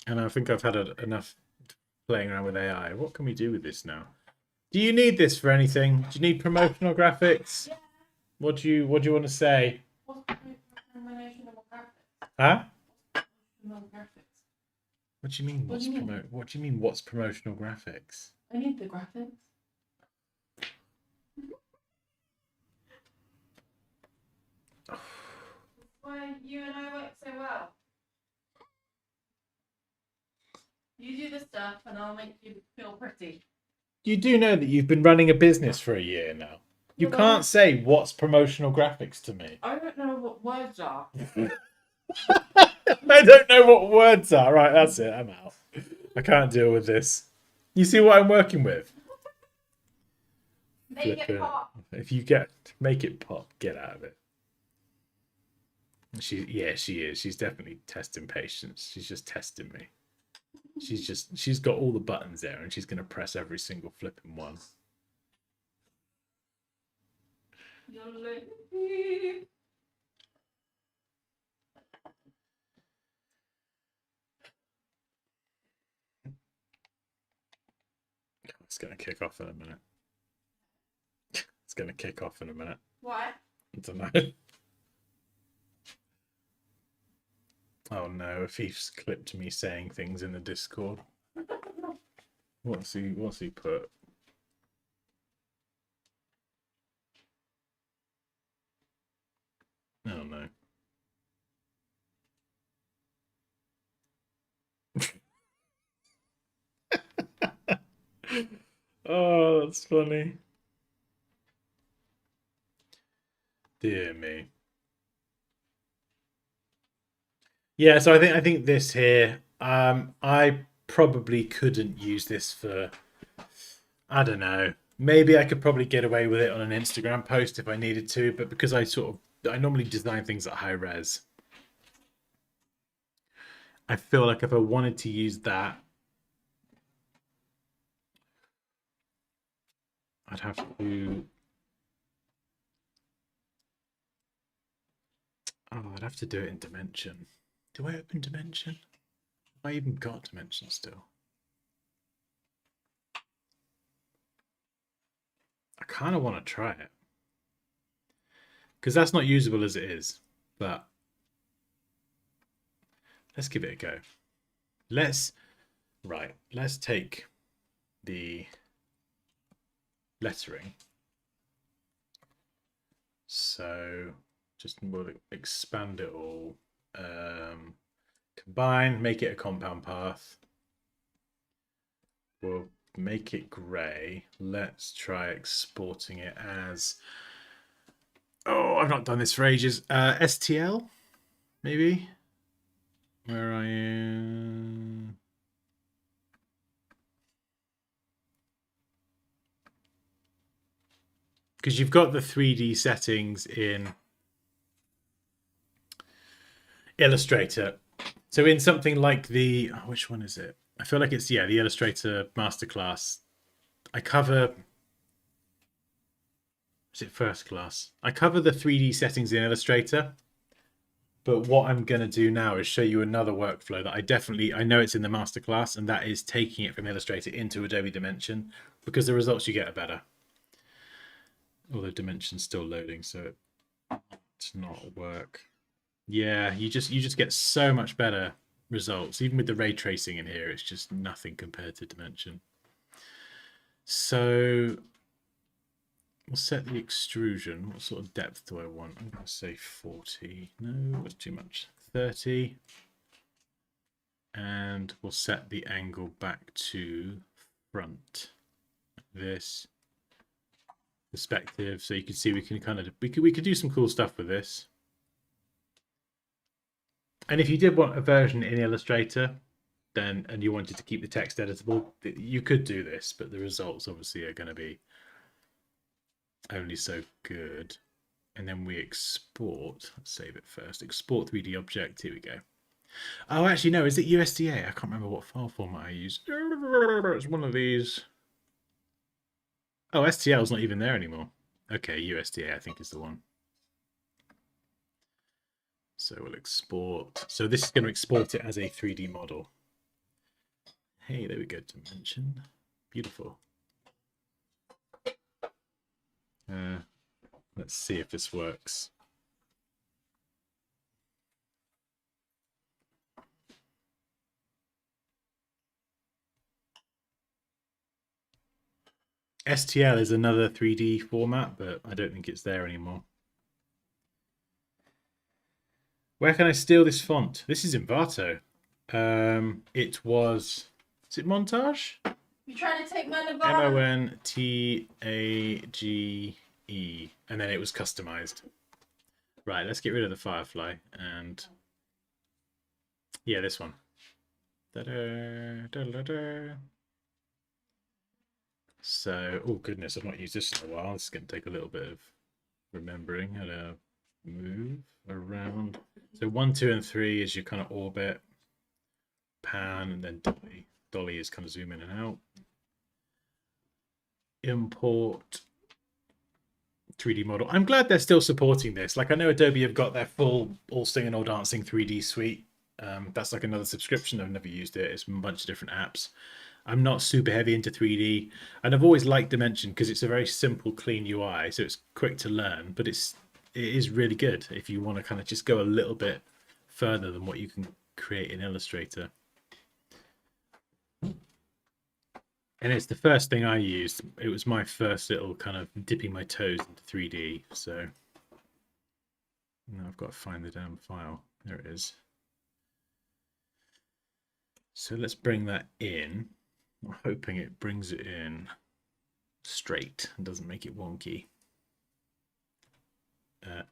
A: And I think I've had enough playing around with AI. What can we do with this now? Do you need this for anything? Do you need promotional graphics?
B: Yeah.
A: What do you want to say?
B: What's promotional graphics?
A: Huh?
B: Promotional graphics.
A: What do you mean?
B: What do you mean?
A: What do you mean? What's promotional graphics?
B: I need the graphics. Why you and I work so well. You do the stuff and I'll make you feel pretty.
A: You do know that you've been running a business for a year now. You
B: Well,
A: can't say what's promotional graphics to me.
B: I don't know what words are.
A: I don't know what words are. Right, that's it. I'm out. I can't deal with this. You see what I'm working with?
B: Make it pop.
A: If you make it pop, get out of it. She is. She's definitely testing patience. She's just testing me. She's got all the buttons there and she's gonna press every single flipping one. It's gonna kick off in a minute. It's gonna kick off in a minute.
B: Why?
A: I don't know. Oh no, Afif's clipped me saying things in the Discord. What's he put? Oh no. Oh, that's funny. Dear me. Yeah, so I think this here, I probably couldn't use this for, I don't know. Maybe I could probably get away with it on an Instagram post if I needed to, but because I normally design things at high res. I feel like if I wanted to use that, I'd have to. Oh, I'd have to do it in Dimension. Do I open Dimension? Have I even got Dimension still? I kind of want to try it. Because that's not usable as it is. But let's give it a go. Let's take the lettering. So we'll expand it all. Combine, make it a compound path. We'll make it gray. Let's try exporting it as, oh, I've not done this for ages. STL, maybe. Where are you? Because you've got the 3D settings in Illustrator. So in something like the, which one is it? I feel like it's, the Illustrator Masterclass. I cover. Is it first class? I cover the 3D settings in Illustrator. But what I'm going to do now is show you another workflow that I know it's in the masterclass, and that is taking it from Illustrator into Adobe Dimension, because the results you get are better. Although Dimension's still loading, so it's not work. Yeah, you just get so much better results. Even with the ray tracing in here, it's just nothing compared to Dimension. So we'll set the extrusion. What sort of depth do I want? I'm going to say 40. No, that's too much. 30. And we'll set the angle back to front. This perspective, so you can see we can kind of we could do some cool stuff with this. And if you did want a version in Illustrator, then and you wanted to keep the text editable, you could do this, but the results obviously are going to be only so good. And then we export. Let's save it first. Export 3D object. Here we go. Oh, actually, no. Is it USDA? I can't remember what file format I use. It's one of these. Oh, STL is not even there anymore. Okay, USDA I think is the one. So we'll export. So this is going to export it as a 3D model. Hey, there we go. Dimension. Beautiful. Let's see if this works. STL is another 3D format, but I don't think it's there anymore. Where can I steal this font? This is Envato. It was... Is it Montage?
B: You trying to take my Nirvana?
A: Montage. And then it was customized. Right, let's get rid of the Firefly. And... yeah, this one. Da-da, da-da-da. So, oh goodness, I've not used this in a while. This is going to take a little bit of remembering how to move around. So 1, 2, and 3 is your kind of orbit, pan, and then dolly. Dolly is kind of zoom in and out. Import 3D model. I'm glad they're still supporting this. Like I know Adobe have got their full all singing all dancing 3D suite. That's like another subscription. I've never used it. It's a bunch of different apps. I'm not super heavy into 3D, and I've always liked Dimension because it's a very simple, clean UI, so it's quick to learn. But it is really good if you want to kind of just go a little bit further than what you can create in Illustrator. And it's the first thing I used. It was my first little kind of dipping my toes into 3D. So now I've got to find the damn file. There it is. So let's bring that in. I'm hoping it brings it in straight and doesn't make it wonky.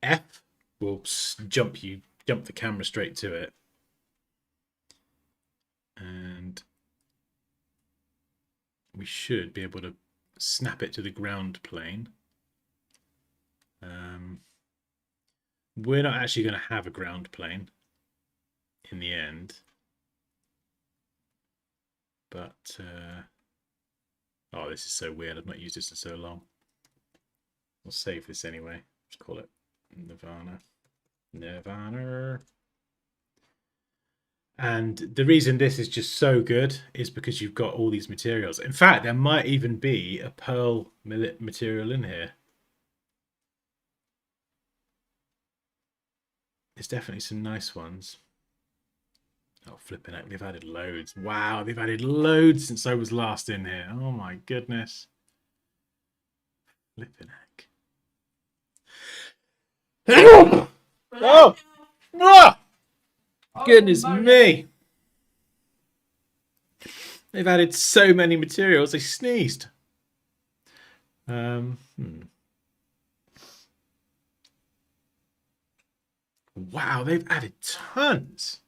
A: F will jump the camera straight to it. And we should be able to snap it to the ground plane. We're not actually going to have a ground plane in the end. But, oh, this is so weird. I've not used this in so long. We'll save this anyway. Just call it Nirvana. Nirvana. And the reason this is just so good is because you've got all these materials. In fact, there might even be a pearl material in here. There's definitely some nice ones. Oh, flipping it. They've added loads. Wow, they've added loads since I was last in here. Oh my goodness. Flipping heck. Oh! Ah! Goodness me. They've added so many materials. They sneezed. Wow, they've added tons.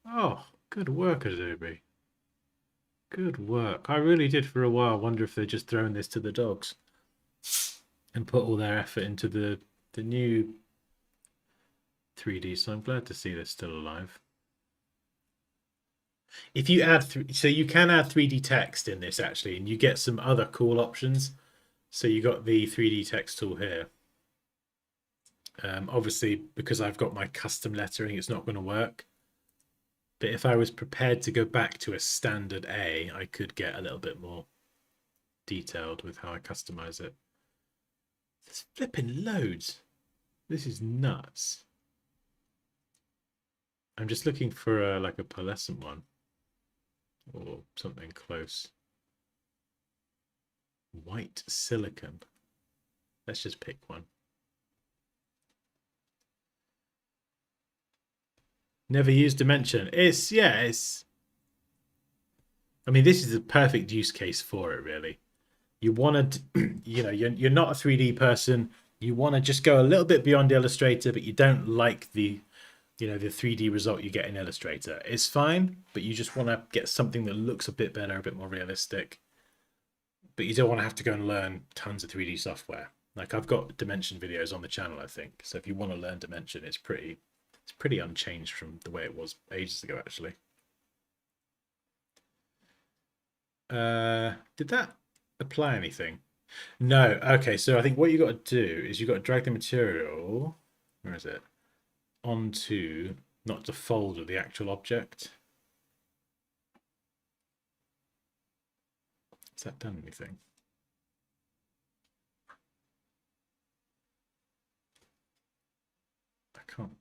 A: Oh, good work, Adobe. Good work. I really did for a while wonder if they're just throwing this to the dogs and put all their effort into the new 3D. So I'm glad to see they're still alive. If you add, so you can add 3D text in this actually, and you get some other cool options. So you got the 3D text tool here. Obviously, because I've got my custom lettering, it's not going to work. But if I was prepared to go back to a standard A, I could get a little bit more detailed with how I customize it. There's flipping loads. This is nuts. I'm just looking for like a pearlescent one or something close. White silicon. Let's just pick one. Never used Dimension. It's I mean, this is the perfect use case for it, really. You want to, you're not a 3D person. You want to just go a little bit beyond Illustrator, but you don't like the 3D result you get in Illustrator. It's fine, but you just want to get something that looks a bit better, a bit more realistic. But you don't want to have to go and learn tons of 3D software. Like I've got Dimension videos on the channel, I think. So if you want to learn Dimension, it's pretty unchanged from the way it was ages ago, actually. Did that apply anything? No. Okay, so I think what you got to do is you got to drag the material, where is it, onto not the folder, the actual object. Has that done anything? I can't.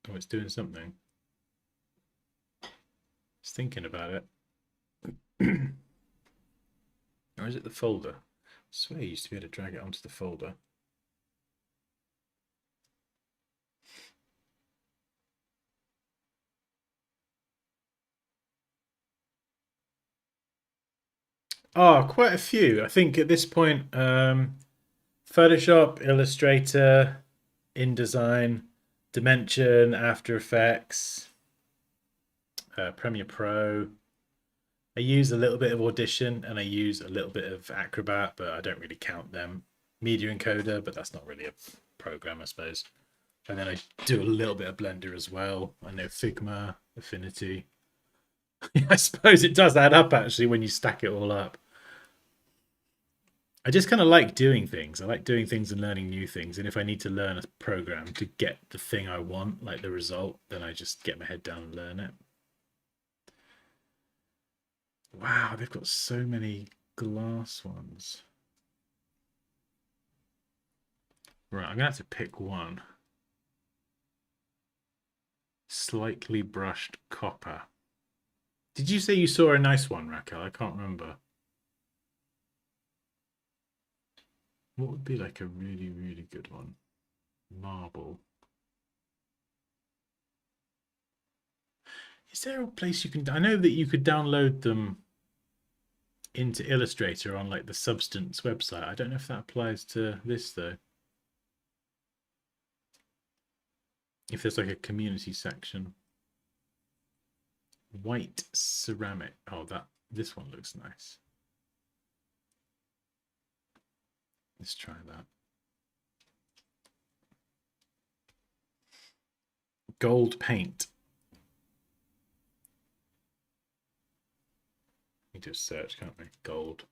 A: Oh, it's doing something. It's thinking about it. Or is it the folder? I swear you used to be able to drag it onto the folder. Oh, quite a few. I think at this point, Photoshop, Illustrator, InDesign, Dimension, After Effects, Premiere Pro. I use a little bit of Audition and I use a little bit of Acrobat, but I don't really count them. Media Encoder, but that's not really a program, I suppose. And then I do a little bit of Blender as well. I know Figma, Affinity. I suppose it does add up actually when you stack it all up. I just kind of like doing things. I like doing things and learning new things. And if I need to learn a program to get the thing I want, like the result, then I just get my head down and learn it. Wow, they've got so many glass ones. Right, I'm going to have to pick one. Slightly brushed copper. Did you say you saw a nice one, Raquel? I can't remember. What would be like a really, really good one? Marble. Is there a place you can... I know that you could download them into Illustrator on like the Substance website. I don't know if that applies to this though. If there's like a community section. White ceramic. Oh, this one looks nice. Let's try that. Gold paint. We do a search, can't we? Gold.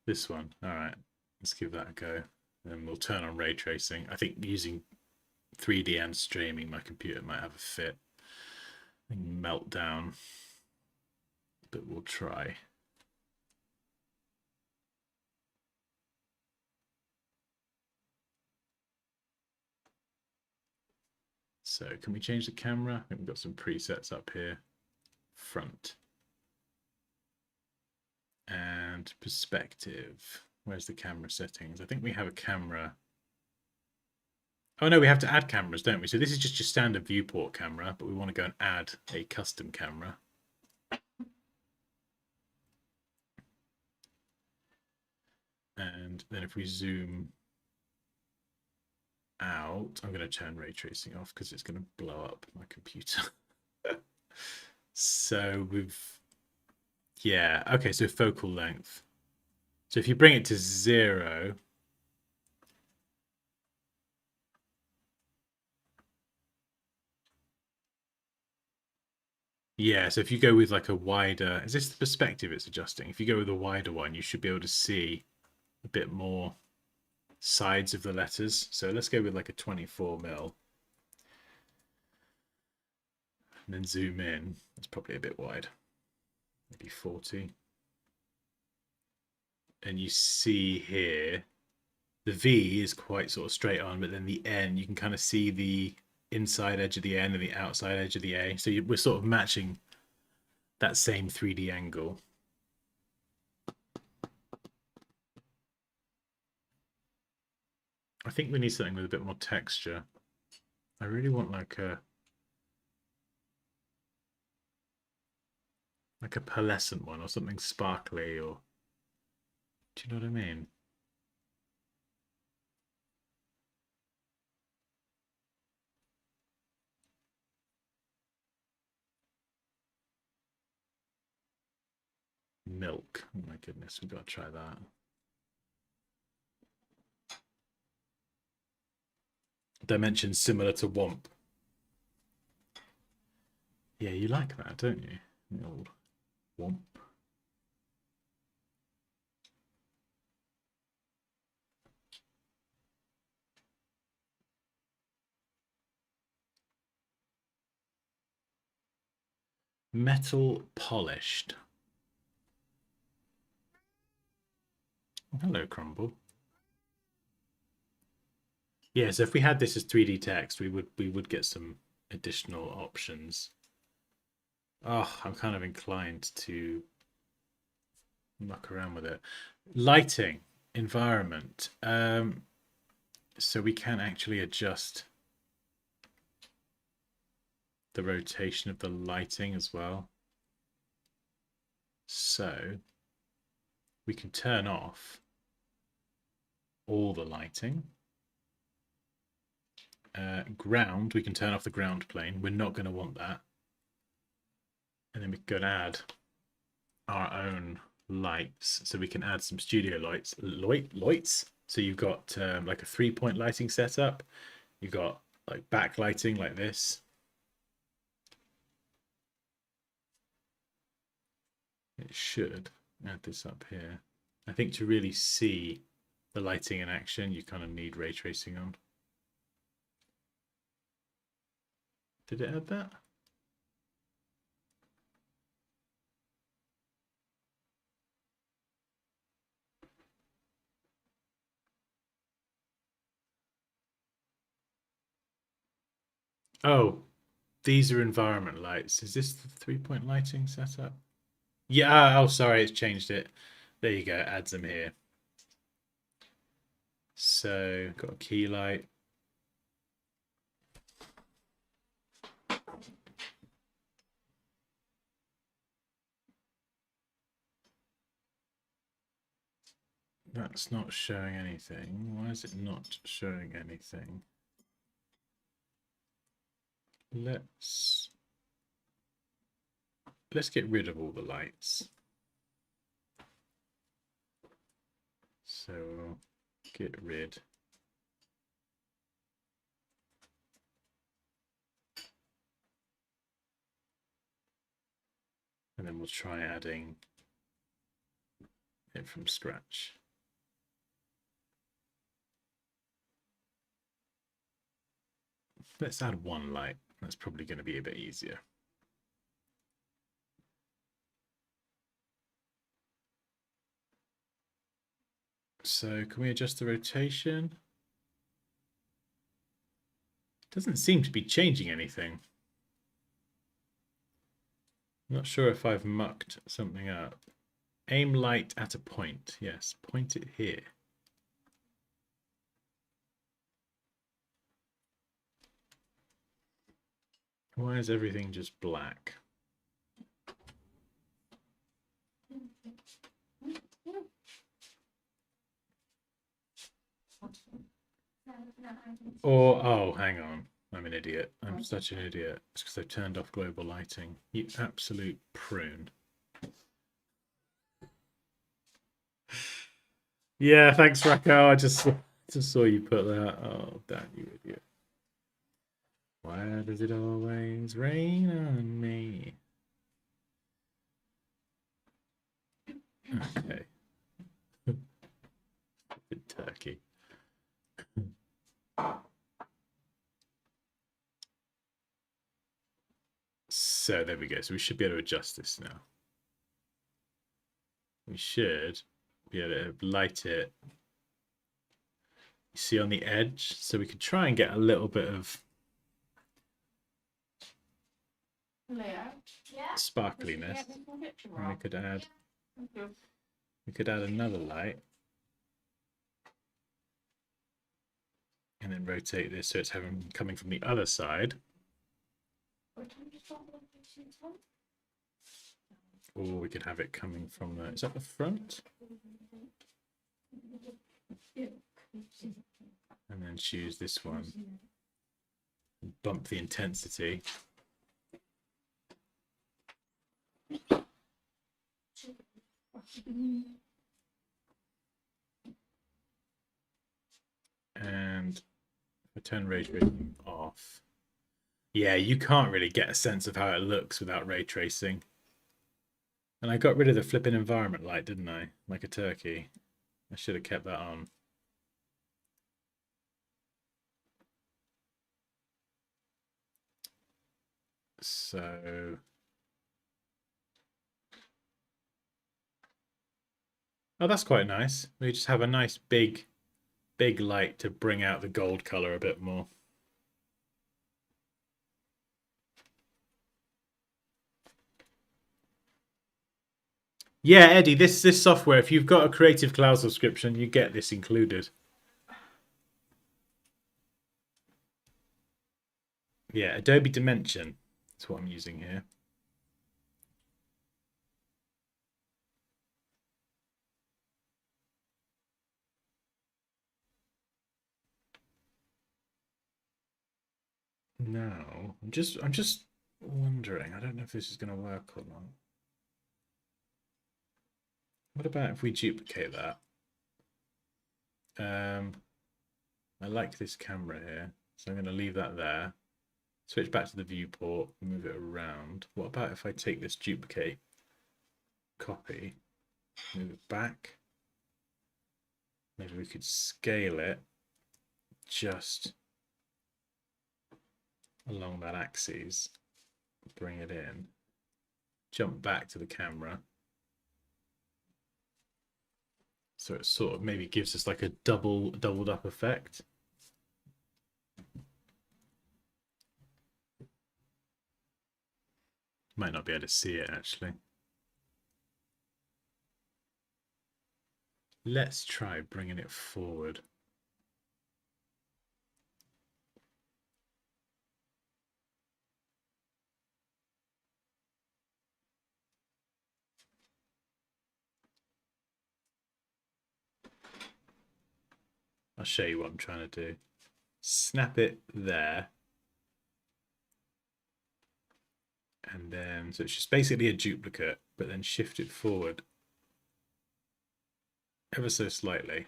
A: This one. All right. Let's give that a go. Then we'll turn on ray tracing. I think using 3D and streaming, my computer might have a fit. I think meltdown. But we'll try. So can we change the camera? I think we've got some presets up here. Front. And perspective. Where's the camera settings? I think we have a camera. Oh no, we have to add cameras, don't we? So this is just your standard viewport camera, but we want to go and add a custom camera. And then if we zoom out, I'm going to turn ray tracing off because it's going to blow up my computer. So yeah, okay, so focal length. So if you bring it to 0, Yeah, so if you go with like a wider, is this the perspective it's adjusting? If you go with a wider one, you should be able to see a bit more sides of the letters. So let's go with like a 24 mil and then zoom in. That's probably a bit wide, maybe 40. And you see here, the V is quite sort of straight on, but then the N, you can kind of see the inside edge of the N and the outside edge of the A. So we're sort of matching that same 3D angle. I think we need something with a bit more texture. I really want like a pearlescent one or something sparkly, or do you know what I mean? Milk. Oh my goodness, we've got to try that. Dimensions similar to Womp. Yeah, you like that, don't you? The old Womp. Metal polished. Oh, hello, Crumble. Yeah, so if we had this as 3D text, we would get some additional options. Oh, I'm kind of inclined to muck around with it. Lighting, environment. So we can actually adjust the rotation of the lighting as well. So we can turn off all the lighting. Ground, we can turn off the ground plane. We're not going to want that. And then we can add our own lights. So we can add some studio lights. So you've got like a 3-point lighting setup. You've got like backlighting like this. It should add this up here. I think to really see the lighting in action, you kind of need ray tracing on. Did it add that? Oh, these are environment lights. Is this the 3-point lighting setup? Yeah, oh, sorry, it's changed it. There you go, it adds them here. So, got a key light. That's not showing anything. Why is it not showing anything? Let's get rid of all the lights. So we'll get rid. And then we'll try adding it from scratch. Let's add one light. That's probably going to be a bit easier. So can we adjust the rotation? Doesn't seem to be changing anything. I'm not sure if I've mucked something up. Aim light at a point. Yes, point it here. Why is everything just black? Or, oh, hang on. I'm an idiot. I'm such an idiot. It's because I've turned off global lighting. You absolute prune. Yeah, thanks, Raquel. I just saw you put that. Oh, damn you idiot. Why does it always rain on me? Okay. Good turkey. So there we go. So we should be able to adjust this now. We should be able to light it. You see on the edge, so we could try and get a little bit of sparkliness. And we could add another light. And then rotate this so it's coming from the other side. Or we could have it coming from the, is that the front? And then choose this one. Bump the intensity. And I turn ray tracing off. Yeah, you can't really get a sense of how it looks without ray tracing. And I got rid of the flipping environment light, didn't I? Like a turkey. I should have kept that on. So... oh, that's quite nice. We just have a nice big light to bring out the gold color a bit more. Yeah, Eddie, this software, if you've got a Creative Cloud subscription, you get this included. Yeah, Adobe Dimension is what I'm using here. Now, I'm just wondering, I don't know if this is going to work or not. What about if we duplicate that? I like this camera here, so I'm going to leave that there. Switch back to the viewport, move it around. What about if I take this duplicate, copy, move it back? Maybe we could scale it just along that axis, bring it in, jump back to the camera. So it sort of maybe gives us like a doubled up effect. Might not be able to see it actually. Let's try bringing it forward. I'll show you what I'm trying to do. Snap it there. And then, so it's just basically a duplicate, but then shift it forward ever so slightly.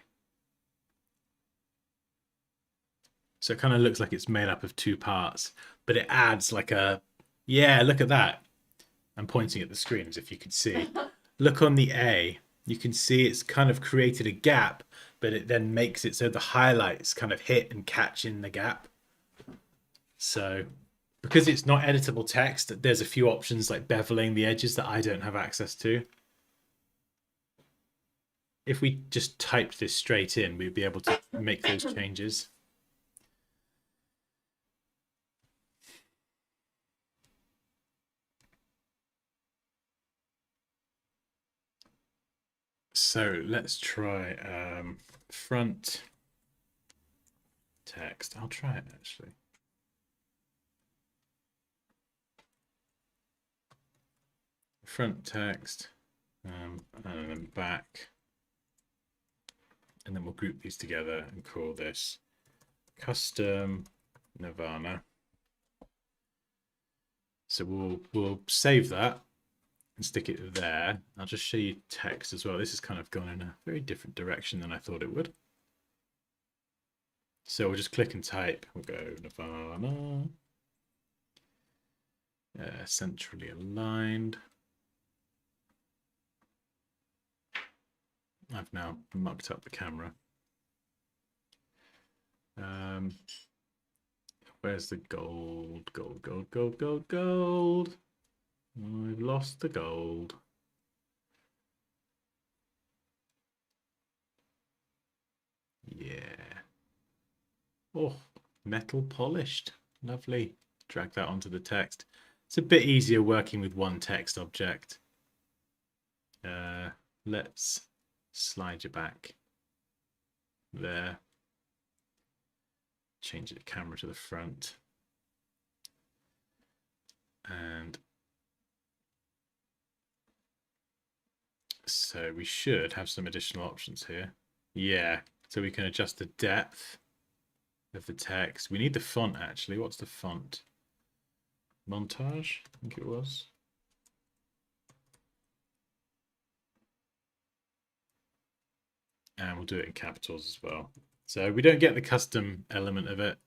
A: So it kind of looks like it's made up of two parts, but it adds like a, yeah, look at that. I'm pointing at the screen as if you could see. Look on the A, you can see it's kind of created a gap, but it then makes it so the highlights kind of hit and catch in the gap. So because it's not editable text, there's a few options like beveling the edges that I don't have access to. If we just typed this straight in, we'd be able to make those changes. So let's try front text. I'll try it actually. Front text, and then back. And then we'll group these together and call this custom Nirvana. So we'll save that and stick it there. I'll just show you text as well. This has kind of gone in a very different direction than I thought it would. So we'll just click and type. We'll go Nirvana. Centrally aligned. I've now mucked up the camera. Where's the gold? Gold, gold, gold, gold, gold. I've lost the gold. Yeah. Oh, metal polished. Lovely. Drag that onto the text. It's a bit easier working with one text object. Let's slide you back there. Change the camera to the front. And so we should have some additional options here. Yeah, so we can adjust the depth of the text. We need the font actually. What's the font? Montage, I think it was. And we'll do it in capitals as well. So we don't get the custom element of it,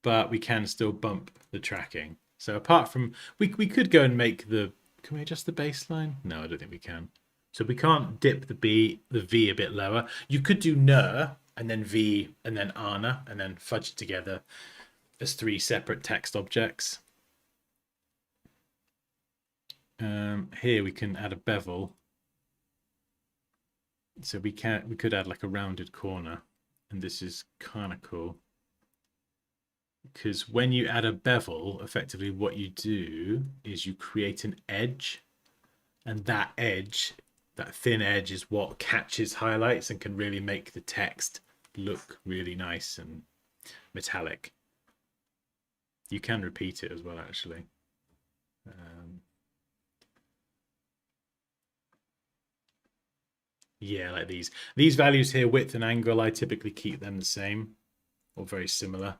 A: but we can still bump the tracking. So apart from, we could go and make the, can we adjust the baseline? No, I don't think we can. So we can't dip the V a bit lower. You could do ner and then V and then ana and then fudge it together as 3 separate text objects. Here we can add a bevel. So we could add like a rounded corner, and this is kind of cool. Because when you add a bevel, effectively what you do is you create an edge, and that edge, that thin edge, is what catches highlights and can really make the text look really nice and metallic. You can repeat it as well, actually. Yeah, like these. These values here, width and angle, I typically keep them the same or very similar.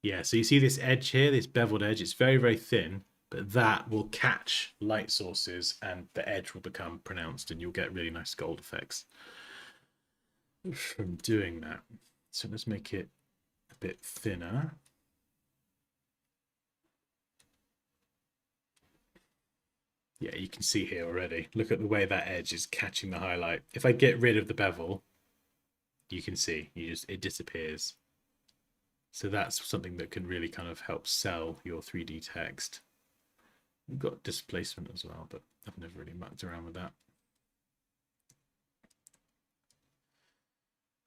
A: Yeah, so you see this edge here, this beveled edge, it's very, very thin, but that will catch light sources and the edge will become pronounced and you'll get really nice gold effects from doing that. So let's make it a bit thinner. Yeah, you can see here already. Look at the way that edge is catching the highlight. If I get rid of the bevel, you can see it disappears. So that's something that can really kind of help sell your 3D text. We've got displacement as well, but I've never really mucked around with that.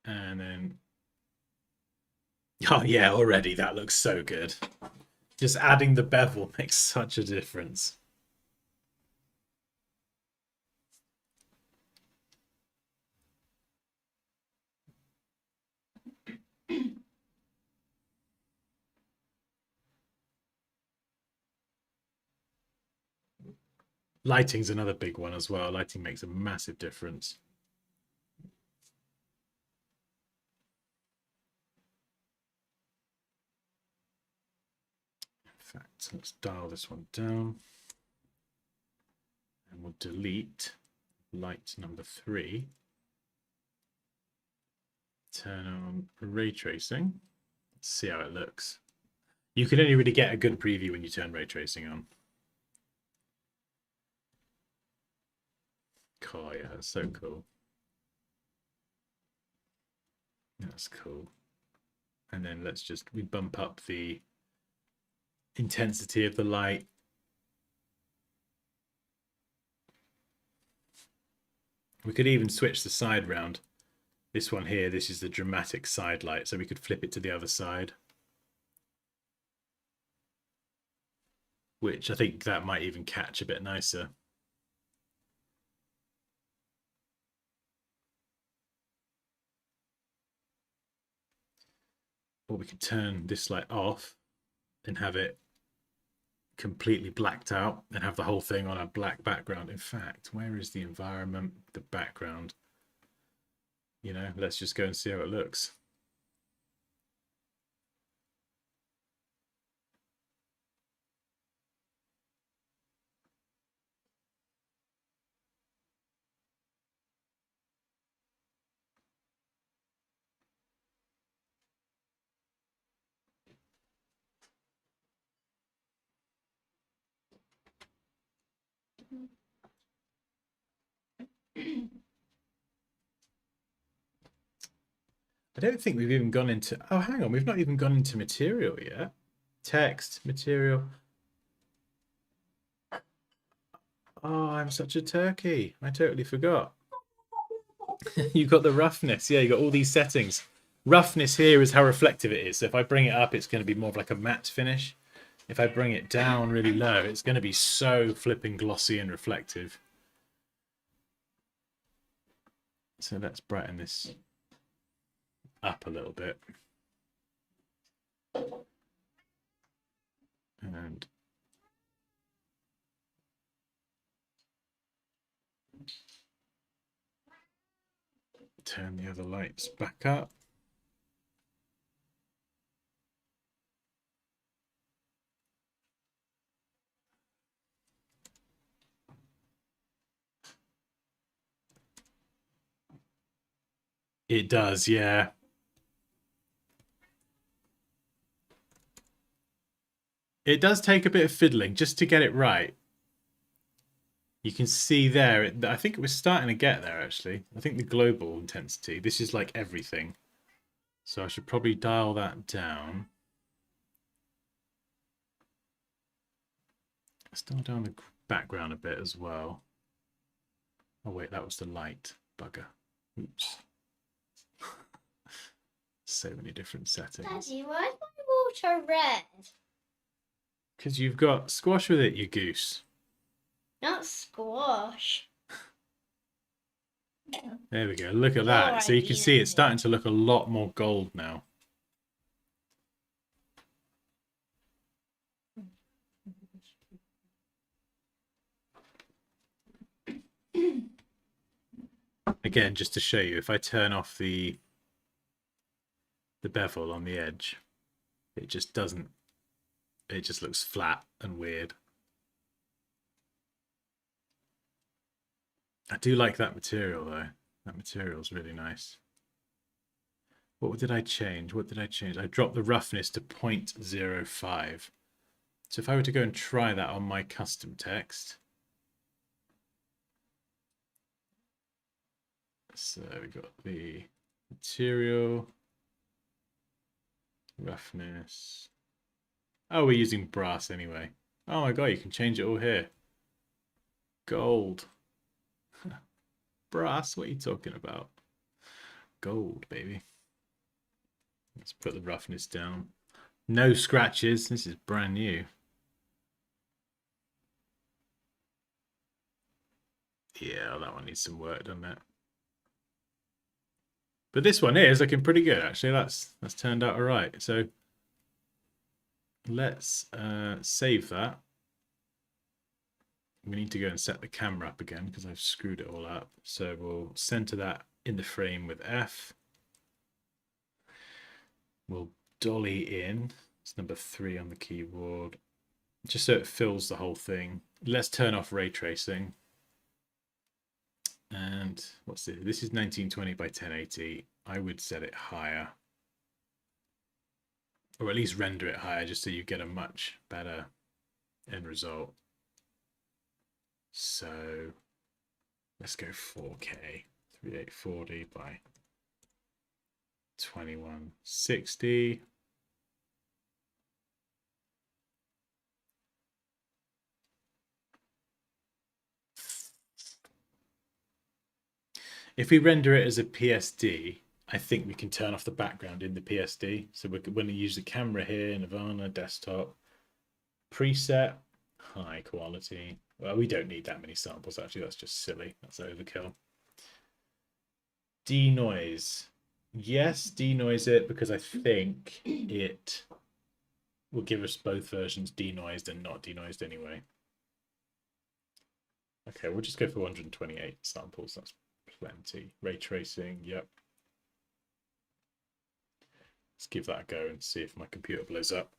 A: And then, oh yeah, already that looks so good. Just adding the bevel makes such a difference. Lighting's another big one as well. Lighting makes a massive difference. In fact, let's dial this one down. And we'll delete light number 3. Turn on ray tracing. Let's see how it looks. You can only really get a good preview when you turn ray tracing on. Oh yeah, that's so cool. That's cool. And then we bump up the intensity of the light. We could even switch the side round. This one here, this is the dramatic side light, so we could flip it to the other side. Which I think that might even catch a bit nicer. Or we could turn this light off and have it completely blacked out and have the whole thing on a black background. In fact, where is the environment, the background? You know, let's just go and see how it looks. I don't think we've even gone into... Oh, hang on. We've not even gone into material yet. Text, material. Oh, I'm such a turkey. I totally forgot. You've got the roughness. Yeah, you got all these settings. Roughness here is how reflective it is. So if I bring it up, it's going to be more of like a matte finish. If I bring it down really low, it's going to be so flipping glossy and reflective. So let's brighten this up a little bit. And turn the other lights back up. It does, yeah. It does take a bit of fiddling just to get it right. You can see there, I think it was starting to get there actually. I think the global intensity, this is like everything. So I should probably dial that down. Let's dial down the background a bit as well. Oh wait, that was the light. Bugger. Oops. So many different settings.
C: Daddy, why is my water red?
A: Because you've got squash with it, you goose.
C: Not squash.
A: There we go. Look at that. So you can see it's starting to look a lot more gold now. Again, just to show you, if I turn off the bevel on the edge, it just doesn't, it just looks flat and weird. I do like that material though. That material is really nice. What did I change? What did I change? I dropped the roughness to 0.05. So if I were to go and try that on my custom text. So we got the material, roughness. Oh, we're using brass anyway. Oh my god, you can change it all here. Gold. Brass, what are you talking about? Gold, baby. Let's put the roughness down. No scratches. This is brand new. Yeah, that one needs some work, doesn't it? But this one here is looking pretty good, actually. That's turned out all right. So let's save that. We need to go and set the camera up again because I've screwed it all up. So we'll center that in the frame with F. We'll dolly in. It's number 3 on the keyboard. Just so it fills the whole thing. Let's turn off ray tracing. And what's this? This is 1920 by 1080. I would set it higher. Or at least render it higher just so you get a much better end result. So let's go 4K. 3840 by 2160. If we render it as a PSD, I think we can turn off the background in the PSD. So we're going to use the camera here, Nirvana, desktop, preset, high quality. Well, we don't need that many samples, actually. That's just silly. That's overkill. Denoise. Yes, denoise it, because I think it will give us both versions denoised and not denoised anyway. Okay, we'll just go for 128 samples. That's plenty. Ray tracing, yep. Let's give that a go and see if my computer blows up.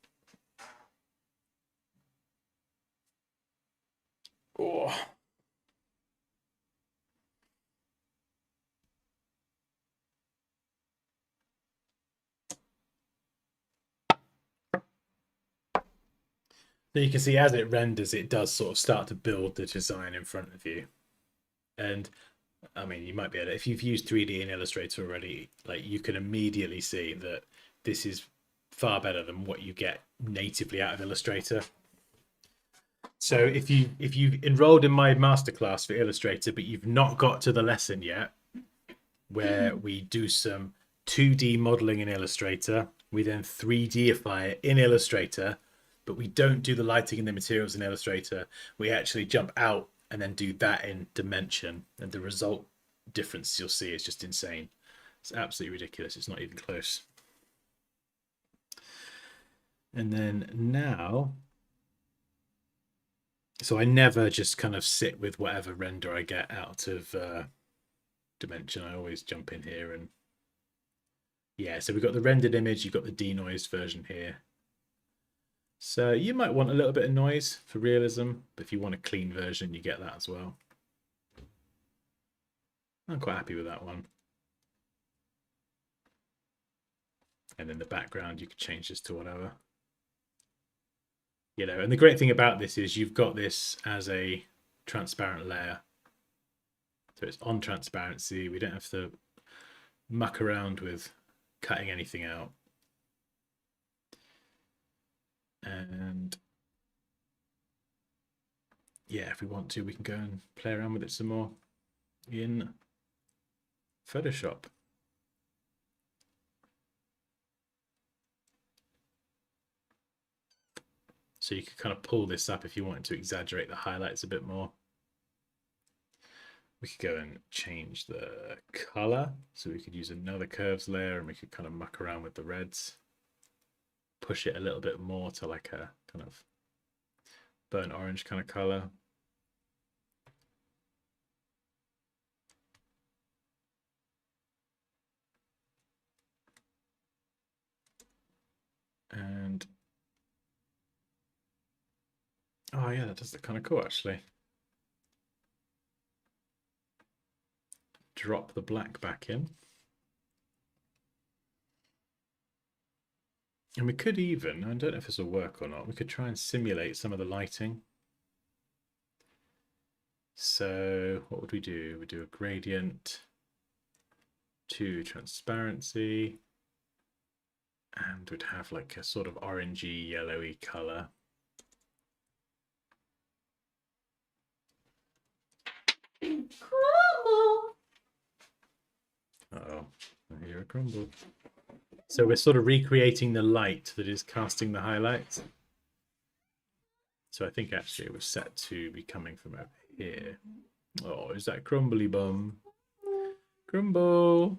A: Oh. So you can see as it renders, it does sort of start to build the design in front of you. And I mean, you might be able to, if you've used 3D in Illustrator already, like you can immediately see that this is far better than what you get natively out of Illustrator. So if you've enrolled in my masterclass for Illustrator, but you've not got to the lesson yet, where we do some 2D modeling in Illustrator, we then 3Dify it in Illustrator, but we don't do the lighting and the materials in Illustrator. We actually jump out and then do that in Dimension, and the result difference you'll see is just insane. It's absolutely ridiculous. It's not even close. And then now, so I never just kind of sit with whatever render I get out of Dimension. I always jump in here and yeah, so we've got the rendered image, you've got the denoised version here. So you might want a little bit of noise for realism, but if you want a clean version, you get that as well. I'm quite happy with that one. And then the background, you could change this to whatever. You know, and the great thing about this is you've got this as a transparent layer. So it's on transparency. We don't have to muck around with cutting anything out. And yeah, if we want to, we can go and play around with it some more in Photoshop. So you could kind of pull this up if you wanted to exaggerate the highlights a bit more. We could go and change the color. So we could use another curves layer and we could kind of muck around with the reds. Push it a little bit more to like a kind of burnt orange kind of color. And oh yeah, that does look kind of cool actually. Drop the black back in. And we could even, I don't know if this will work or not, we could try and simulate some of the lighting. So what would we do? We do a gradient to transparency, and we'd have like a sort of orangey, yellowy color.
B: Crumble.
A: Uh-oh, I hear a crumble. So we're sort of recreating the light that is casting the highlights. So I think actually it was set to be coming from over here. Oh, is that crumbly bum? Crumble.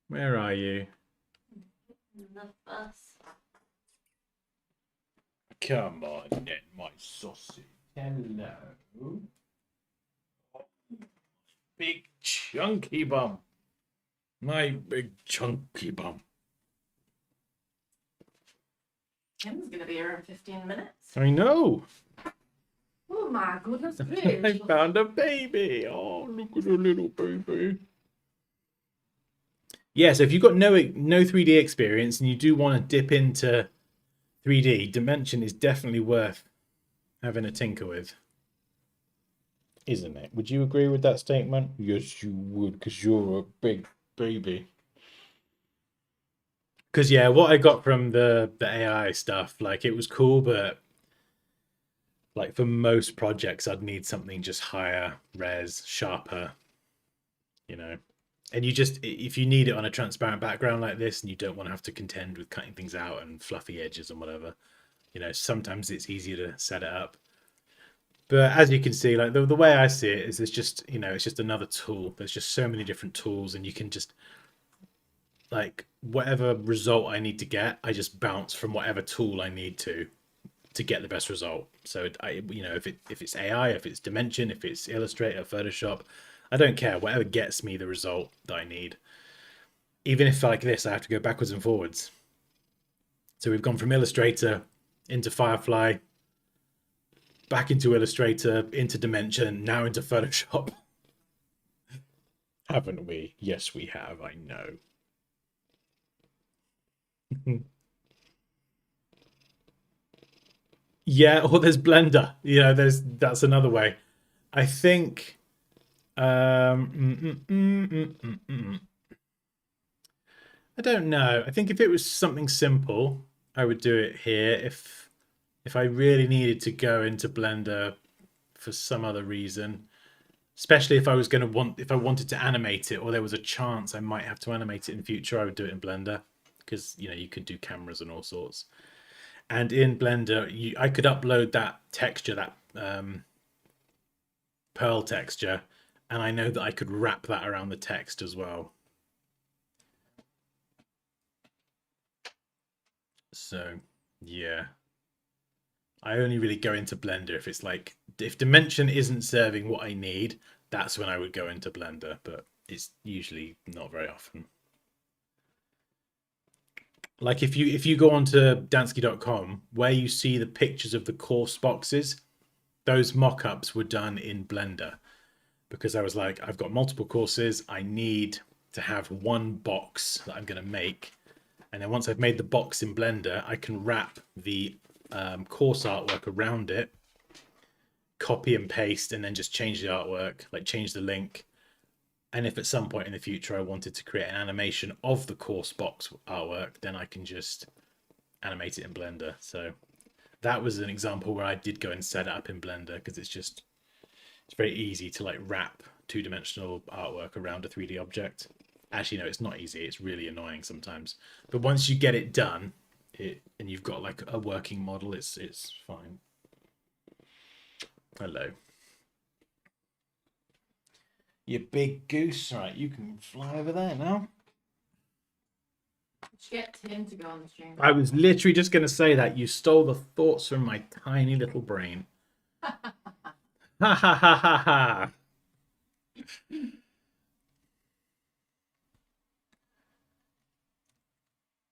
A: Where are you?
B: The bus.
A: Come on then, my sausage. Hello. Big chunky bum. My big chunky bum.
B: Kim's gonna be here in 15 minutes.
A: I know.
B: Oh my goodness
A: I
B: gracious.
A: found a baby. Oh, look at the little baby. Yeah, so if you've got no 3D experience and you do want to dip into 3D, Dimension is definitely worth having a tinker with. Isn't it? Would you agree with that statement? Yes, you would, because you're a big baby. Because yeah, what I got from the AI stuff, like it was cool, but like for most projects, I'd need something just higher res, sharper, you know. And you just, if you need it on a transparent background like this and you don't want to have to contend with cutting things out and fluffy edges and whatever, you know, sometimes it's easier to set it up. But as you can see, like the way I see it is it's just, you know, it's just another tool. There's just so many different tools and you can just, like, whatever result I need to get, I just bounce from whatever tool I need to get the best result. So, you know, if it's AI, if it's Dimension, if it's Illustrator, Photoshop, I don't care. Whatever gets me the result that I need. Even if like this, I have to go backwards and forwards. So we've gone from Illustrator into Firefly, back into Illustrator, into Dimension, now into Photoshop. Haven't we? Yes, we have. I know. Yeah, or there's Blender. You know, that's another way. I think I don't know. I think if it was something simple, I would do it here. If I really needed to go into Blender for some other reason, especially if I was going to if I wanted to animate it, or there was a chance I might have to animate it in the future, I would do it in Blender, because you could do cameras and all sorts. And in Blender, I could upload that texture, that pearl texture, and I know that I could wrap that around the text as well. So yeah, I only really go into Blender if it's like, if dimension isn't serving what I need, that's when I would go into Blender, but it's usually not very often. Like if you go onto Dansky.com, where you see the pictures of the course boxes, those mock-ups were done in Blender, because I was like, I've got multiple courses, I need to have one box that I'm going to make, and then once I've made the box in Blender, I can wrap the course artwork around it, copy and paste, and then just change the artwork, like change the link. And if at some point in the future I wanted to create an animation of the course box artwork, then I can just animate it in Blender. So that was an example where I did go and set it up in Blender, because it's very easy to like wrap two-dimensional artwork around a 3D object. Actually, no, it's not easy. It's really annoying sometimes. But once you get it done, and you've got like a working model, it's fine. Hello. You big goose. Right, you can fly over there now.
B: Should get Tim to go on the stream.
A: I was literally just going to say that. You stole the thoughts from my tiny little brain. Ha ha ha ha ha.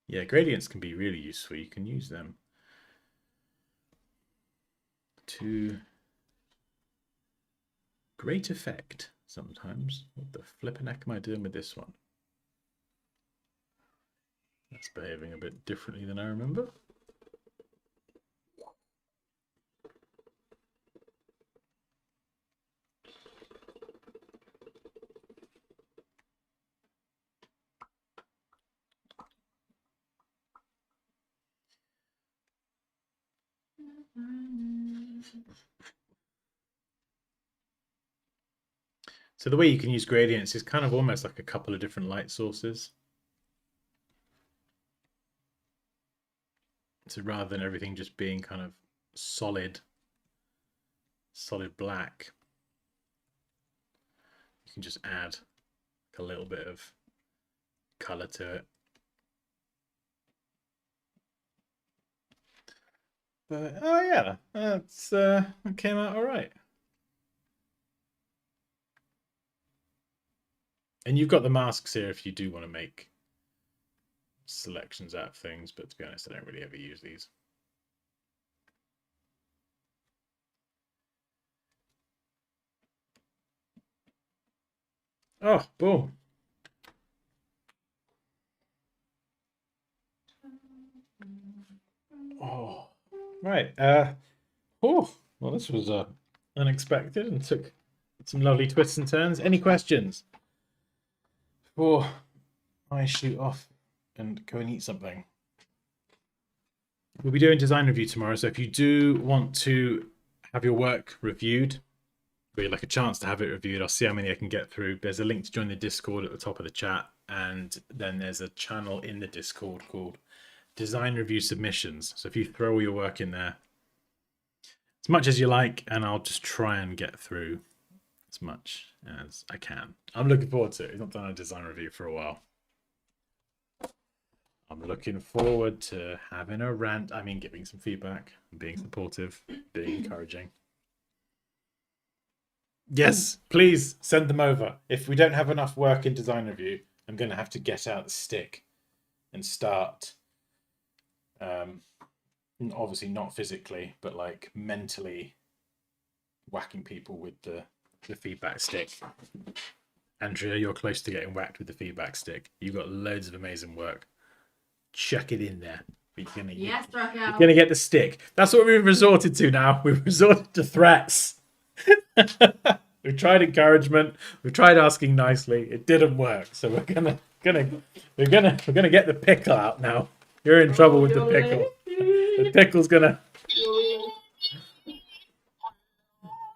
A: Yeah, gradients can be really useful. You can use them to great effect sometimes. What the flippin' heck am I doing with this one? That's behaving a bit differently than I remember. So the way you can use gradients is kind of almost like a couple of different light sources. So rather than everything just being kind of solid black, you can just add a little bit of color to it. But oh yeah, it came out all right. And you've got the masks here if you do want to make selections out of things, but to be honest, I don't really ever use these. Oh, boom. Oh, right. Oh, well, this was unexpected and took some lovely twists and turns. Any questions before I shoot off and go and eat something? We'll be doing design review tomorrow, so if you do want to have your work reviewed, or you'd like a chance to have it reviewed, I'll see how many I can get through. There's a link to join the Discord at the top of the chat, and then there's a channel in the Discord called Design Review Submissions. So if you throw all your work in there, as much as you like, and I'll just try and get through as much as I can. I'm looking forward to it. I've not done a design review for a while. I'm looking forward to having a rant. I mean, giving some feedback, being supportive, being encouraging. Yes, please send them over. If we don't have enough work in design review, I'm going to have to get out the stick and start, obviously not physically, but like mentally whacking people with the feedback stick. Andrea, you're close to getting whacked with the feedback stick. You've got loads of amazing work. Chuck it in there. You're gonna get the stick. That's what we've resorted to now. We've resorted to threats. We've tried encouragement. We've tried asking nicely. It didn't work. So we're gonna get the pickle out now. You're in trouble with the pickle. The pickle's gonna.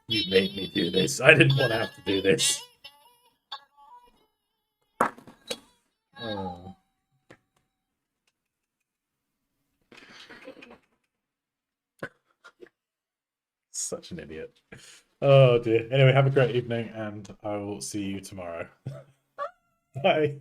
A: You made me do this. I didn't want to have to do this. Oh. Such an idiot. Oh dear. Anyway, have a great evening, and I will see you tomorrow. Bye.